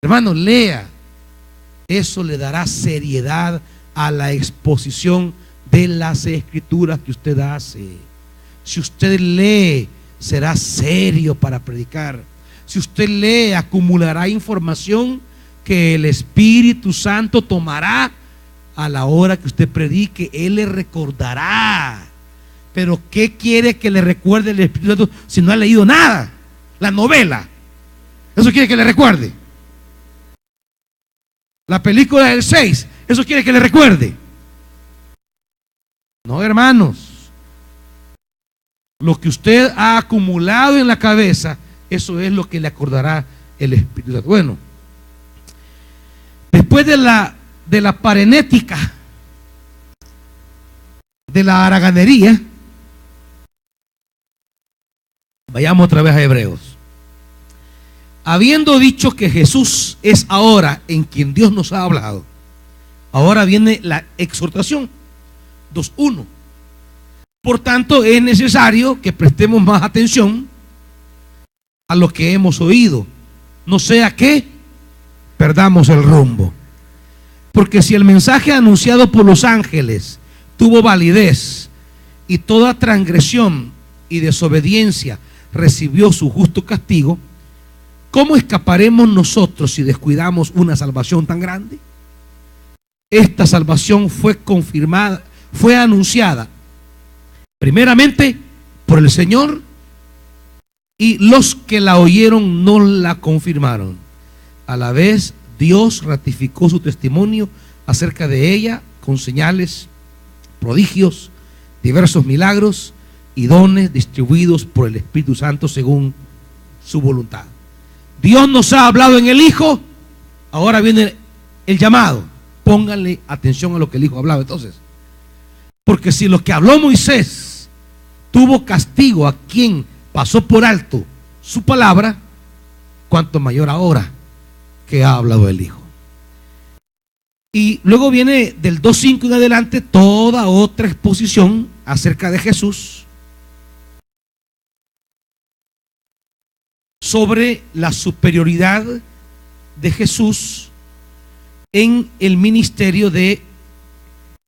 Hermano, lea. Eso le dará seriedad a la exposición de las escrituras que usted hace. Si usted lee, será serio para predicar. Si usted lee, acumulará información que el Espíritu Santo tomará a la hora que usted predique. Él le recordará. Pero ¿qué quiere que le recuerde el Espíritu Santo si no ha leído nada? La novela. Eso quiere que le recuerde. La película del 6. Eso quiere que le recuerde. No, hermanos. Lo que usted ha acumulado en la cabeza, eso es lo que le acordará el Espíritu Santo. Bueno, después de la parenética, de la haraganería, vayamos otra vez a Hebreos. Habiendo dicho que Jesús es ahora en quien Dios nos ha hablado, ahora viene la exhortación 2:1. Por tanto, es necesario que prestemos más atención a lo que hemos oído, no sea que perdamos el rumbo. Porque si el mensaje anunciado por los ángeles tuvo validez y toda transgresión y desobediencia recibió su justo castigo, ¿cómo escaparemos nosotros si descuidamos una salvación tan grande? Esta salvación fue confirmada, fue anunciada primeramente por el Señor, y los que la oyeron no la confirmaron. A la vez Dios ratificó su testimonio acerca de ella con señales, prodigios, diversos milagros y dones distribuidos por el Espíritu Santo según su voluntad. Dios nos ha hablado en el Hijo. Ahora viene el llamado. Pónganle atención a lo que el Hijo hablaba entonces. Porque si lo que habló Moisés tuvo castigo a quien pasó por alto su palabra, cuánto mayor ahora que ha hablado el Hijo. Y luego viene del 2:5 en adelante toda otra exposición acerca de Jesús, sobre la superioridad de Jesús en el ministerio de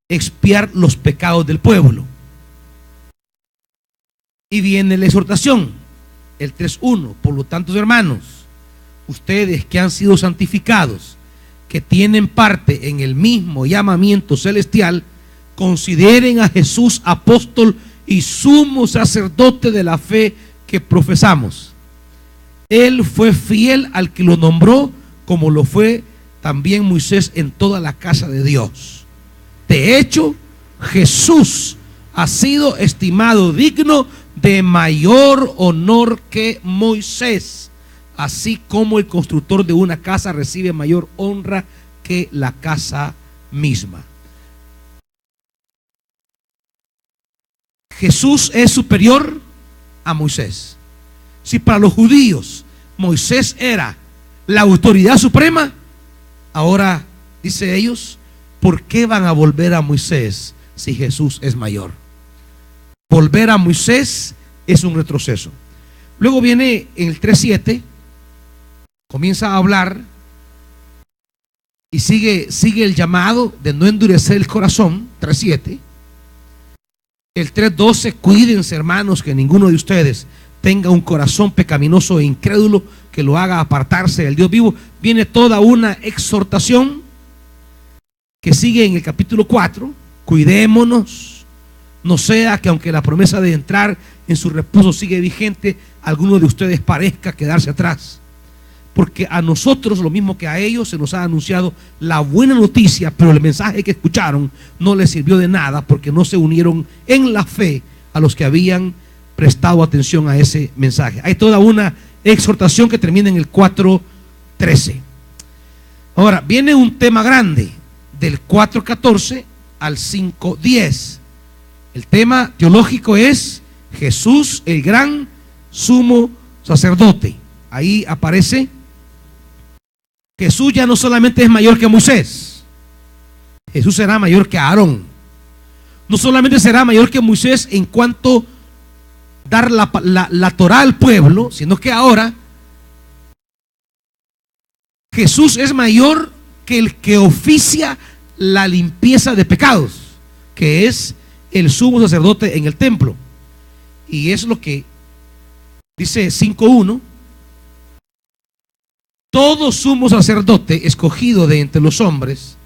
expiar los pecados del pueblo. Y viene la exhortación, el 3:1. Por lo tanto, hermanos, ustedes que han sido santificados, que tienen parte en el mismo llamamiento celestial, consideren a Jesús apóstol y sumo sacerdote de la fe que profesamos. Él fue fiel al que lo nombró, como lo fue también Moisés en toda la casa de Dios. De hecho, Jesús ha sido estimado digno de mayor honor que Moisés, así como el constructor de una casa recibe mayor honra que la casa misma. Jesús es superior a Moisés. Si para los judíos Moisés era la autoridad suprema, ahora, dice ellos, ¿por qué van a volver a Moisés si Jesús es mayor? Volver a Moisés es un retroceso. Luego viene en el 3:7, comienza a hablar y sigue el llamado de no endurecer el corazón, 3:7. El 3:12, cuídense, hermanos, que ninguno de ustedes tenga un corazón pecaminoso e incrédulo que lo haga apartarse del Dios vivo. Viene toda una exhortación que sigue en el capítulo 4. Cuidémonos, no sea que aunque la promesa de entrar en su reposo sigue vigente, alguno de ustedes parezca quedarse atrás. Porque a nosotros, lo mismo que a ellos, se nos ha anunciado la buena noticia, pero el mensaje que escucharon no les sirvió de nada, porque no se unieron en la fe a los que habían prestado atención a ese mensaje. Hay toda una exhortación que termina en el 4:13. Ahora viene un tema grande del 4:14 al 5:10. El tema teológico es Jesús, el gran sumo sacerdote. Ahí aparece: Jesús ya no solamente es mayor que Moisés, Jesús será mayor que Aarón. no solamente será mayor que Moisés en cuanto dar la Torá al pueblo, sino que ahora Jesús es mayor que el que oficia la limpieza de pecados, que es el sumo sacerdote en el templo. Y es lo que dice 5:1: todo sumo sacerdote escogido de entre los hombres,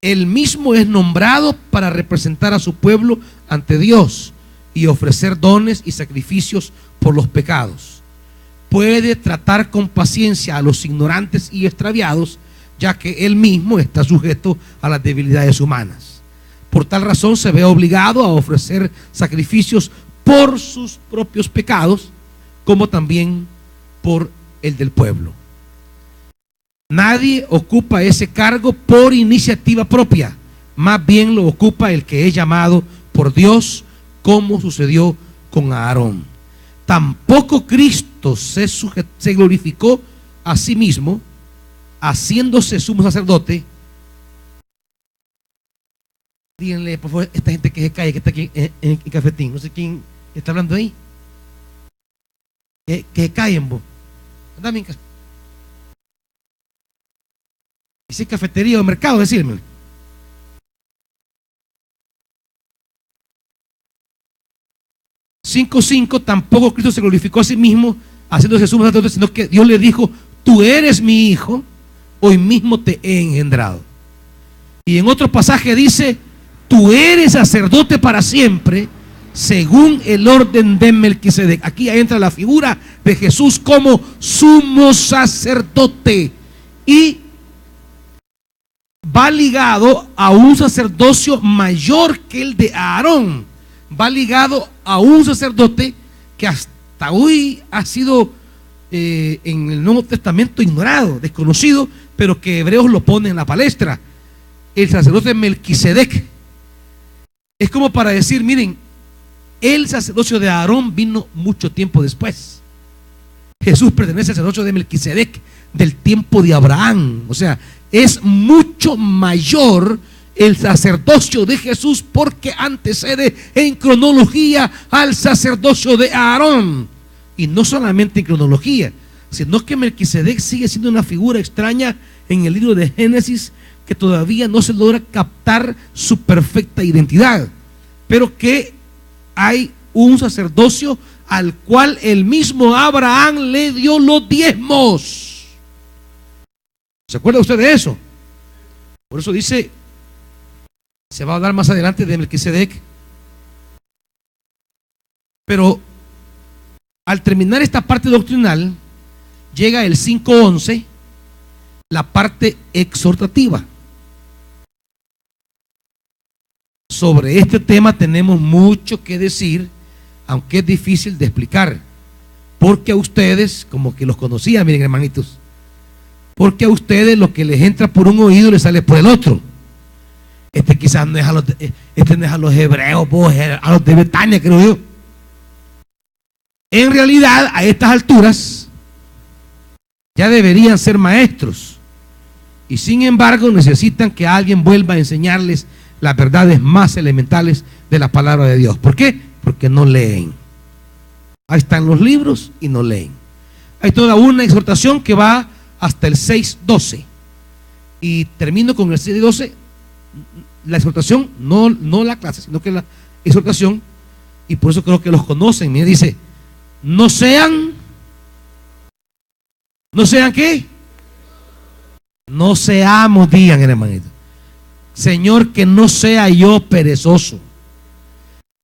él mismo es nombrado para representar a su pueblo ante Dios y ofrecer dones y sacrificios por los pecados. Puede tratar con paciencia a los ignorantes y extraviados, ya que él mismo está sujeto a las debilidades humanas. Por tal razón se ve obligado a ofrecer sacrificios por sus propios pecados, como también por el del pueblo. Nadie ocupa ese cargo por iniciativa propia, más bien lo ocupa el que es llamado por Dios, como sucedió con Aarón. Tampoco Cristo se glorificó a sí mismo, haciéndose sumo sacerdote. Díganle, por favor, esta gente que se cae, que está aquí en cafetín, no sé quién está hablando ahí, que se caen, vos. Andame en casa. Dice cafetería o mercado, decirme. Tampoco Cristo se glorificó a sí mismo haciéndose sumo sacerdote, sino que Dios le dijo: tú eres mi hijo, hoy mismo te he engendrado. Y en otro pasaje dice: tú eres sacerdote para siempre, según el orden de Melquisedec. Aquí entra la figura de Jesús como sumo sacerdote, y va ligado a un sacerdocio mayor que el de Aarón. Va ligado a un sacerdote que hasta hoy ha sido en el Nuevo Testamento ignorado, desconocido, pero que Hebreos lo pone en la palestra: el sacerdote Melquisedec. Es como para decir, miren, el sacerdocio de Aarón vino mucho tiempo después. Jesús pertenece al sacerdocio de Melquisedec del tiempo de Abraham. O sea, es mucho mayor el sacerdocio de Jesús, porque antecede en cronología al sacerdocio de Aarón. Y no solamente en cronología, sino que Melquisedec sigue siendo una figura extraña en el libro de Génesis, que todavía no se logra captar su perfecta identidad, pero que hay un sacerdocio al cual el mismo Abraham le dio los diezmos. ¿Se acuerda usted de eso? Por eso dice, se va a hablar más adelante de Melquisedec. Pero al terminar esta parte doctrinal, llega el 5:11, la parte exhortativa. Sobre este tema tenemos mucho que decir, aunque es difícil de explicar, porque a ustedes, como que los conocía, miren hermanitos, porque a ustedes lo que les entra por un oído les sale por el otro. Este quizás no es a los hebreos, a los de Betania, creo yo. En realidad, a estas alturas ya deberían ser maestros, y sin embargo necesitan que alguien vuelva a enseñarles las verdades más elementales de la palabra de Dios. ¿Por qué? Porque no leen. Ahí están los libros y no leen. Hay toda una exhortación que va hasta el 6:12, y termino con el 6:12, la exhortación, no la clase, sino que la exhortación, y por eso creo que los conocen. Mira, dice: no sean ¿qué? No seamos, digan hermanito. Señor, que no sea yo perezoso,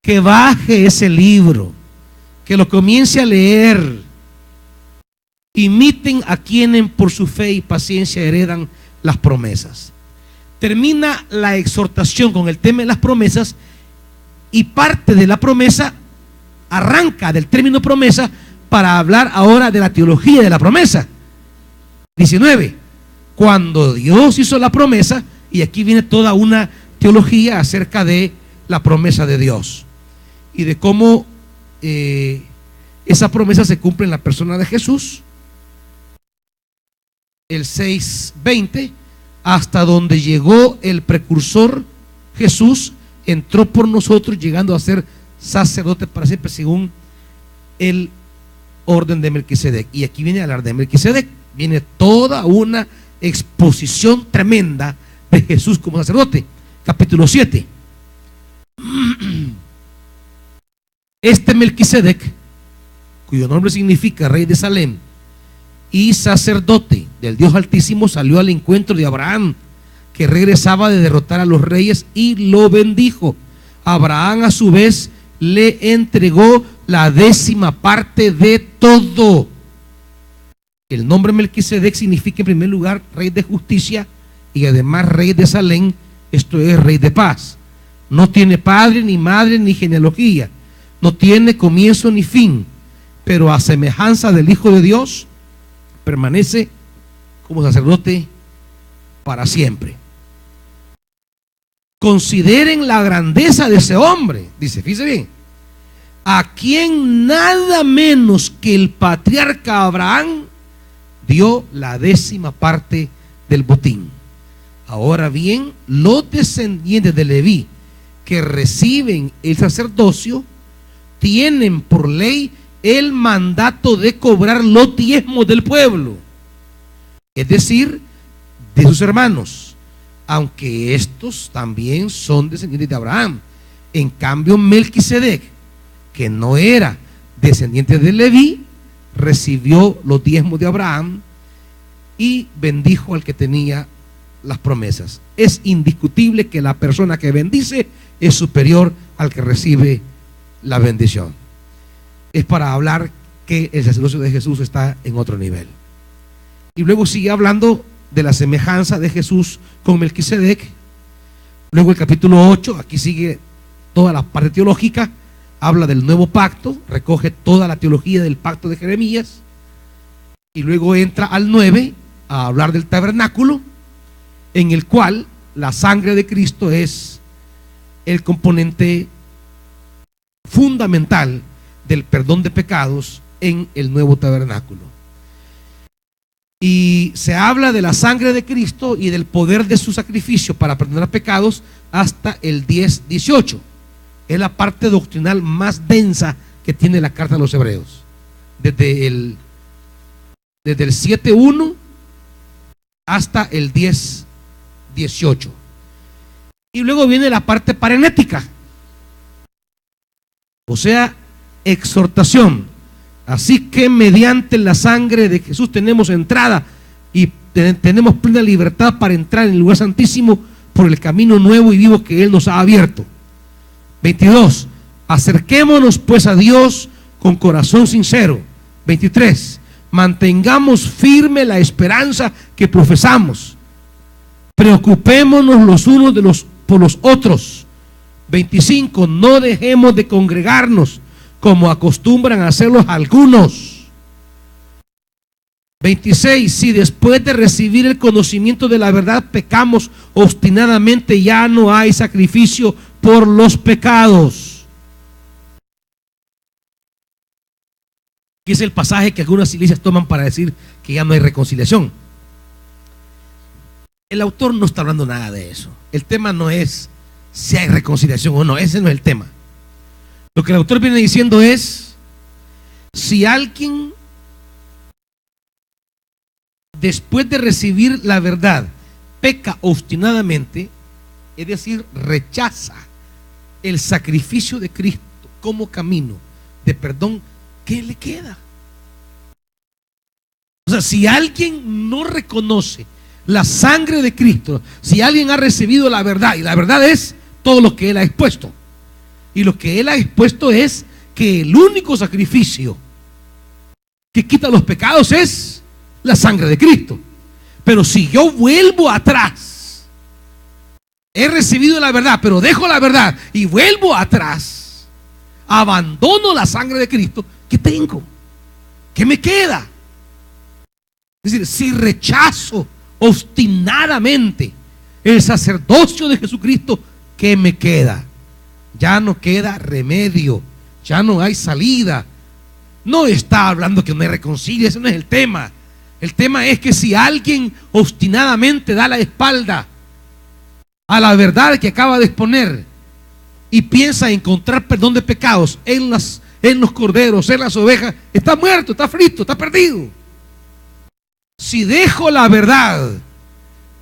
que baje ese libro, que lo comience a leer. Imiten a quienes por su fe y paciencia heredan las promesas. Termina la exhortación con el tema de las promesas, y parte de la promesa arranca del término promesa para hablar ahora de la teología de la promesa. 19. Cuando Dios hizo la promesa, y aquí viene toda una teología acerca de la promesa de Dios y de cómo esa promesa se cumple en la persona de Jesús. El 6:20, hasta donde llegó el precursor Jesús, entró por nosotros, llegando a ser sacerdote para siempre, según el orden de Melquisedec. Y aquí viene a hablar de Melquisedec, viene toda una exposición tremenda de Jesús como sacerdote. Capítulo 7. Este Melquisedec, cuyo nombre significa rey de Salem y sacerdote del Dios Altísimo, salió al encuentro de Abraham, que regresaba de derrotar a los reyes, y lo bendijo. Abraham a su vez le entregó la 10ª parte de todo. El nombre Melquisedec significa en primer lugar rey de justicia y además rey de Salem, esto es rey de paz. No tiene padre, ni madre, ni genealogía, no tiene comienzo ni fin, pero a semejanza del Hijo de Dios permanece como sacerdote para siempre. Consideren la grandeza de ese hombre, dice, fíjense bien, a quien nada menos que el patriarca Abraham dio la 10ª parte del botín. Ahora bien, los descendientes de Leví que reciben el sacerdocio tienen por ley el mandato de cobrar los diezmos del pueblo, es decir, de sus hermanos, aunque estos también son descendientes de Abraham. En cambio, Melquisedec, que no era descendiente de Leví, recibió los diezmos de Abraham y bendijo al que tenía las promesas. Es indiscutible que la persona que bendice es superior al que recibe la bendición. Es para hablar que el sacerdocio de Jesús está en otro nivel. Y luego sigue hablando de la semejanza de Jesús con Melquisedec. Luego el capítulo 8, aquí sigue toda la parte teológica, habla del nuevo pacto, recoge toda la teología del pacto de Jeremías, y luego entra al 9 a hablar del tabernáculo, en el cual la sangre de Cristo es el componente fundamental del perdón de pecados en el nuevo tabernáculo. Y se habla de la sangre de Cristo y del poder de su sacrificio para perdonar pecados hasta el 10:18. Es la parte doctrinal más densa que tiene la carta a los Hebreos, desde el 7:1 hasta el 10:18. Y luego viene la parte parenética, o sea, exhortación. Así que mediante la sangre de Jesús tenemos entrada y tenemos plena libertad para entrar en el lugar santísimo por el camino nuevo y vivo que Él nos ha abierto. 22. Acerquémonos pues a Dios con corazón sincero. 23. Mantengamos firme la esperanza que profesamos. Preocupémonos los unos por los otros. 25. No dejemos de congregarnos como acostumbran a hacerlos algunos. 26. Si después de recibir el conocimiento de la verdad pecamos obstinadamente, ya no hay sacrificio por los pecados. Aquí es el pasaje que algunas iglesias toman para decir que ya no hay reconciliación. El autor no está hablando nada de eso. El tema no es si hay reconciliación o no, ese no es el tema. Lo que el autor viene diciendo es: si alguien después de recibir la verdad peca obstinadamente, es decir, rechaza el sacrificio de Cristo como camino de perdón, ¿qué le queda? O sea, si alguien no reconoce la sangre de Cristo, si alguien ha recibido la verdad, y la verdad es todo lo que Él ha expuesto, y lo que Él ha expuesto es que el único sacrificio que quita los pecados es la sangre de Cristo. Pero si yo vuelvo atrás, he recibido la verdad, pero dejo la verdad y vuelvo atrás, abandono la sangre de Cristo, ¿qué tengo? ¿Qué me queda? Es decir, si rechazo obstinadamente el sacerdocio de Jesucristo, ¿qué me queda? Ya no queda remedio, ya no hay salida. No está hablando que no hay reconciliación, ese no es el tema. El tema es que si alguien obstinadamente da la espalda a la verdad que acaba de exponer y piensa encontrar perdón de pecados en los corderos, en las ovejas, está muerto, está frito, está perdido. Si dejo la verdad,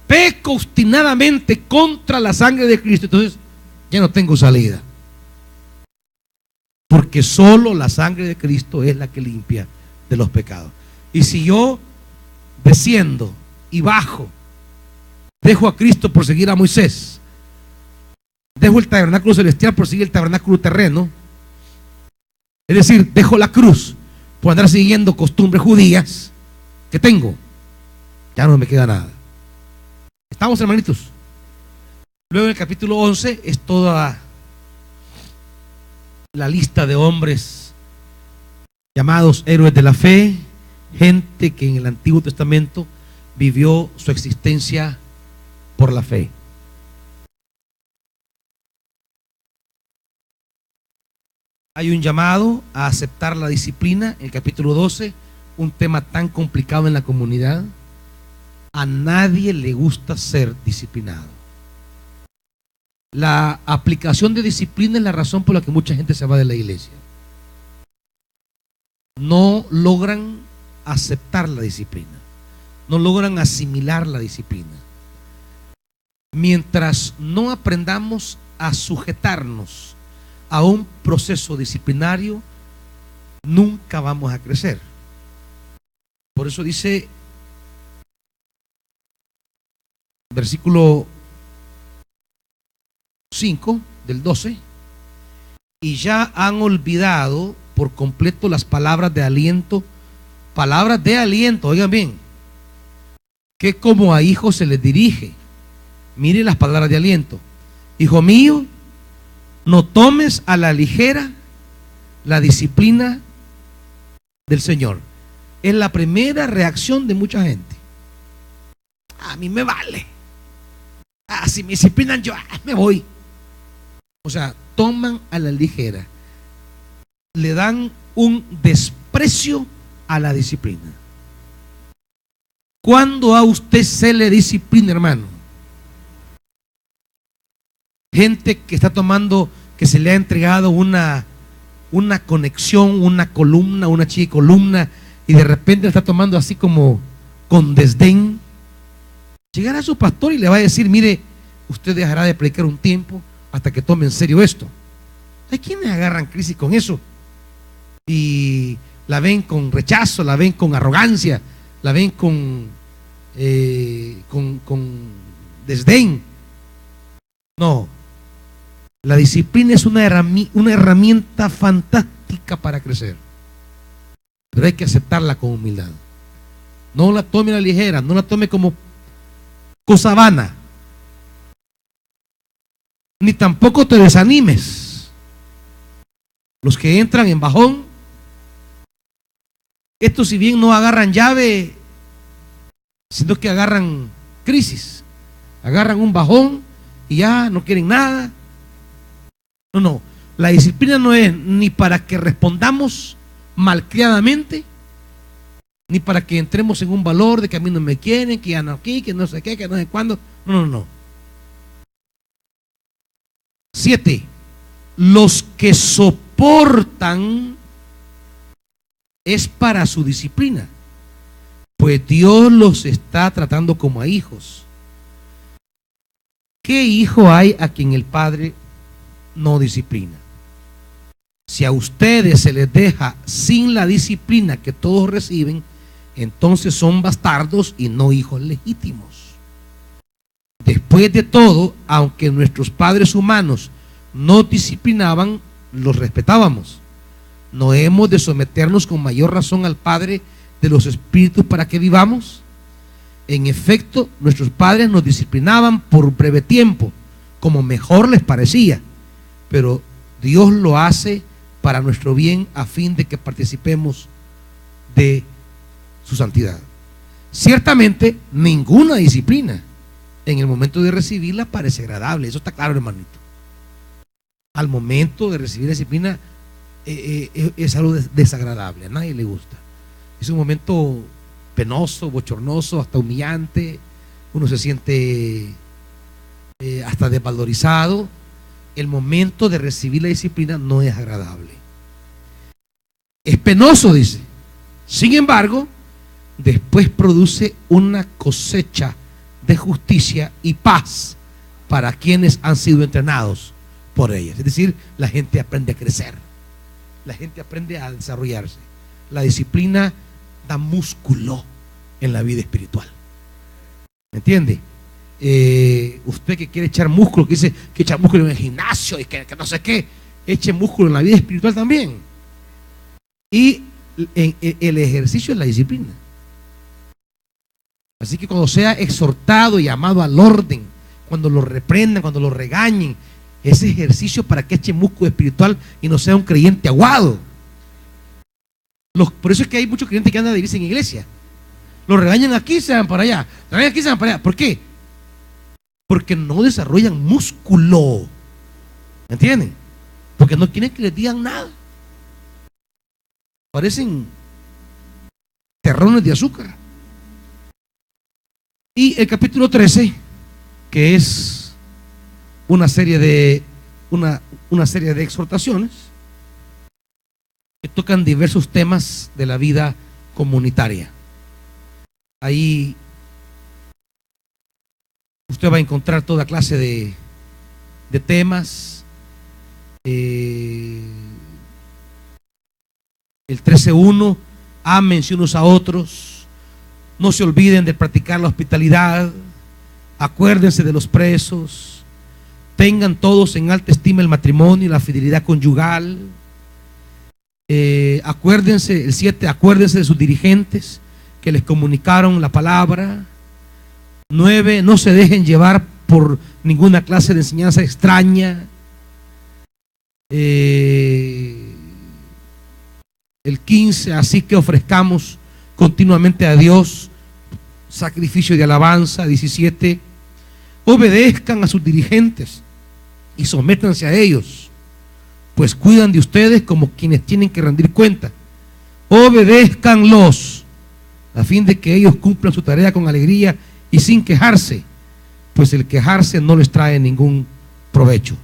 peco obstinadamente contra la sangre de Cristo, entonces ya no tengo salida. Porque solo la sangre de Cristo es la que limpia de los pecados. Y si yo desciendo y bajo, dejo a Cristo por seguir a Moisés, dejo el tabernáculo celestial por seguir el tabernáculo terreno, es decir, dejo la cruz por andar siguiendo costumbres judías que tengo, ya no me queda nada. ¿Estamos, hermanitos? Luego en el capítulo 11 es toda la lista de hombres llamados héroes de la fe, gente que en el Antiguo Testamento vivió su existencia por la fe. Hay un llamado a aceptar la disciplina en el capítulo 12, un tema tan complicado en la comunidad. A nadie le gusta ser disciplinado. La aplicación de disciplina es la razón por la que mucha gente se va de la iglesia. No logran aceptar la disciplina, no logran asimilar la disciplina. Mientras no aprendamos a sujetarnos a un proceso disciplinario, nunca vamos a crecer. Por eso dice versículo 5 del 12: y ya han olvidado por completo las palabras de aliento, oigan bien, que como a hijos se les dirige. Mire las palabras de aliento: hijo mío, no tomes a la ligera la disciplina del Señor. Es la primera reacción de mucha gente. A mí me vale. Si me disciplinan yo me voy. O sea, toman a la ligera, le dan un desprecio a la disciplina. ¿Cuándo a usted se le disciplina, hermano? Gente que está tomando, que se le ha entregado una conexión, una columna, una chica columna, y de repente está tomando así como con desdén. Llegará a su pastor y le va a decir: mire, usted dejará de predicar un tiempo hasta que tome en serio esto. Hay quienes agarran crisis con eso y la ven con rechazo, la ven con arrogancia, la ven con desdén. No, la disciplina es una herramienta fantástica para crecer, pero hay que aceptarla con humildad. No la tome a la ligera, no la tome como cosa vana, ni tampoco te desanimes. Los que entran en bajón, estos si bien no agarran llave, sino que agarran crisis, agarran un bajón y ya no quieren nada. No, la disciplina no es ni para que respondamos malcriadamente, ni para que entremos en un valor de que a mí no me quieren, que ya no aquí, que no sé qué, que no sé cuándo. No. 7. Los que soportan es para su disciplina, pues Dios los está tratando como a hijos. ¿Qué hijo hay a quien el padre no disciplina? Si a ustedes se les deja sin la disciplina que todos reciben, entonces son bastardos y no hijos legítimos. Después de todo, aunque nuestros padres humanos nos disciplinaban, los respetábamos. ¿No hemos de someternos con mayor razón al Padre de los espíritus para que vivamos? En efecto, nuestros padres nos disciplinaban por breve tiempo, como mejor les parecía, pero Dios lo hace para nuestro bien, a fin de que participemos de su santidad. Ciertamente, ninguna disciplina en el momento de recibirla parece agradable. Eso está claro, hermanito. Al momento de recibir disciplina es algo desagradable, a nadie le gusta. Es un momento penoso, bochornoso, hasta humillante. Uno se siente hasta desvalorizado. el momento de recibir la disciplina no es agradable. Es penoso, dice. Sin embargo, después produce una cosecha de justicia y paz para quienes han sido entrenados por ellas. Es decir, la gente aprende a crecer, la gente aprende a desarrollarse. La disciplina da músculo en la vida espiritual. ¿Me entiende? Usted que quiere echar músculo, que dice que echa músculo en el gimnasio y que no sé qué, eche músculo en la vida espiritual también. Y el ejercicio es la disciplina. Así que cuando sea exhortado y llamado al orden, cuando lo reprendan, cuando lo regañen, ese ejercicio para que eche músculo espiritual y no sea un creyente aguado. Por eso es que hay muchos creyentes que andan de irse en iglesia. Los regañan aquí, se van para allá. Los regañan aquí, se van para allá. ¿Por qué? Porque no desarrollan músculo. ¿Me entienden? Porque no quieren que les digan nada. Parecen terrones de azúcar. Y el capítulo 13, que es una serie de exhortaciones que tocan diversos temas de la vida comunitaria. Ahí usted va a encontrar toda clase de temas. El 13:1, ámense unos a otros, no se olviden de practicar la hospitalidad, acuérdense de los presos, tengan todos en alta estima el matrimonio y la fidelidad conyugal. Acuérdense, el 7, acuérdense de sus dirigentes que les comunicaron la palabra. 9, no se dejen llevar por ninguna clase de enseñanza extraña. El 15, así que ofrezcamos continuamente a Dios sacrificio de alabanza. 17, obedezcan a sus dirigentes y sométanse a ellos, pues cuidan de ustedes como quienes tienen que rendir cuenta. Obedézcanlos a fin de que ellos cumplan su tarea con alegría y sin quejarse, pues el quejarse no les trae ningún provecho.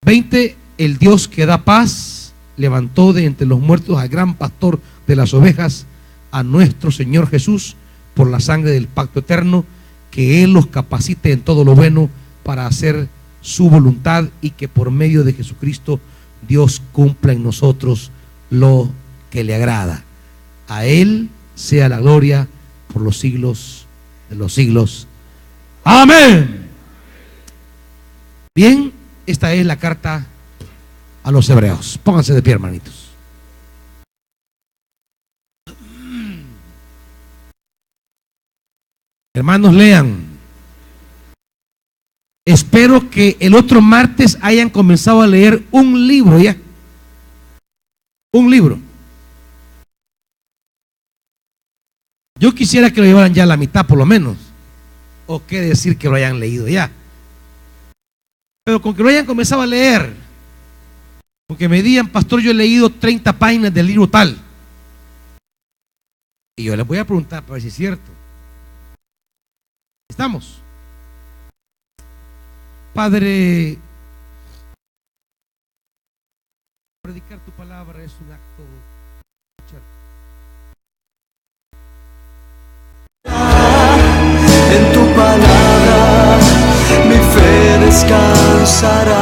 20, el Dios que da paz levantó de entre los muertos al gran pastor de las ovejas, a nuestro Señor Jesús, por la sangre del pacto eterno, que Él los capacite en todo lo bueno para hacer su voluntad, y que por medio de Jesucristo Dios cumpla en nosotros lo que le agrada. A Él sea la gloria por los siglos de los siglos. Amén. Bien, esta es la carta a los hebreos. Pónganse de pie, hermanitos. Hermanos, lean. Espero que el otro martes hayan comenzado a leer un libro ya. Un libro. Yo quisiera que lo llevaran ya a la mitad por lo menos. O qué decir que lo hayan leído ya. Pero con que lo hayan comenzado a leer. Porque me digan, pastor, yo he leído 30 páginas del libro tal. Y yo les voy a preguntar para ver si es cierto. ¿Estamos? Padre, predicar tu palabra es un acto. En tu palabra mi fe descansará.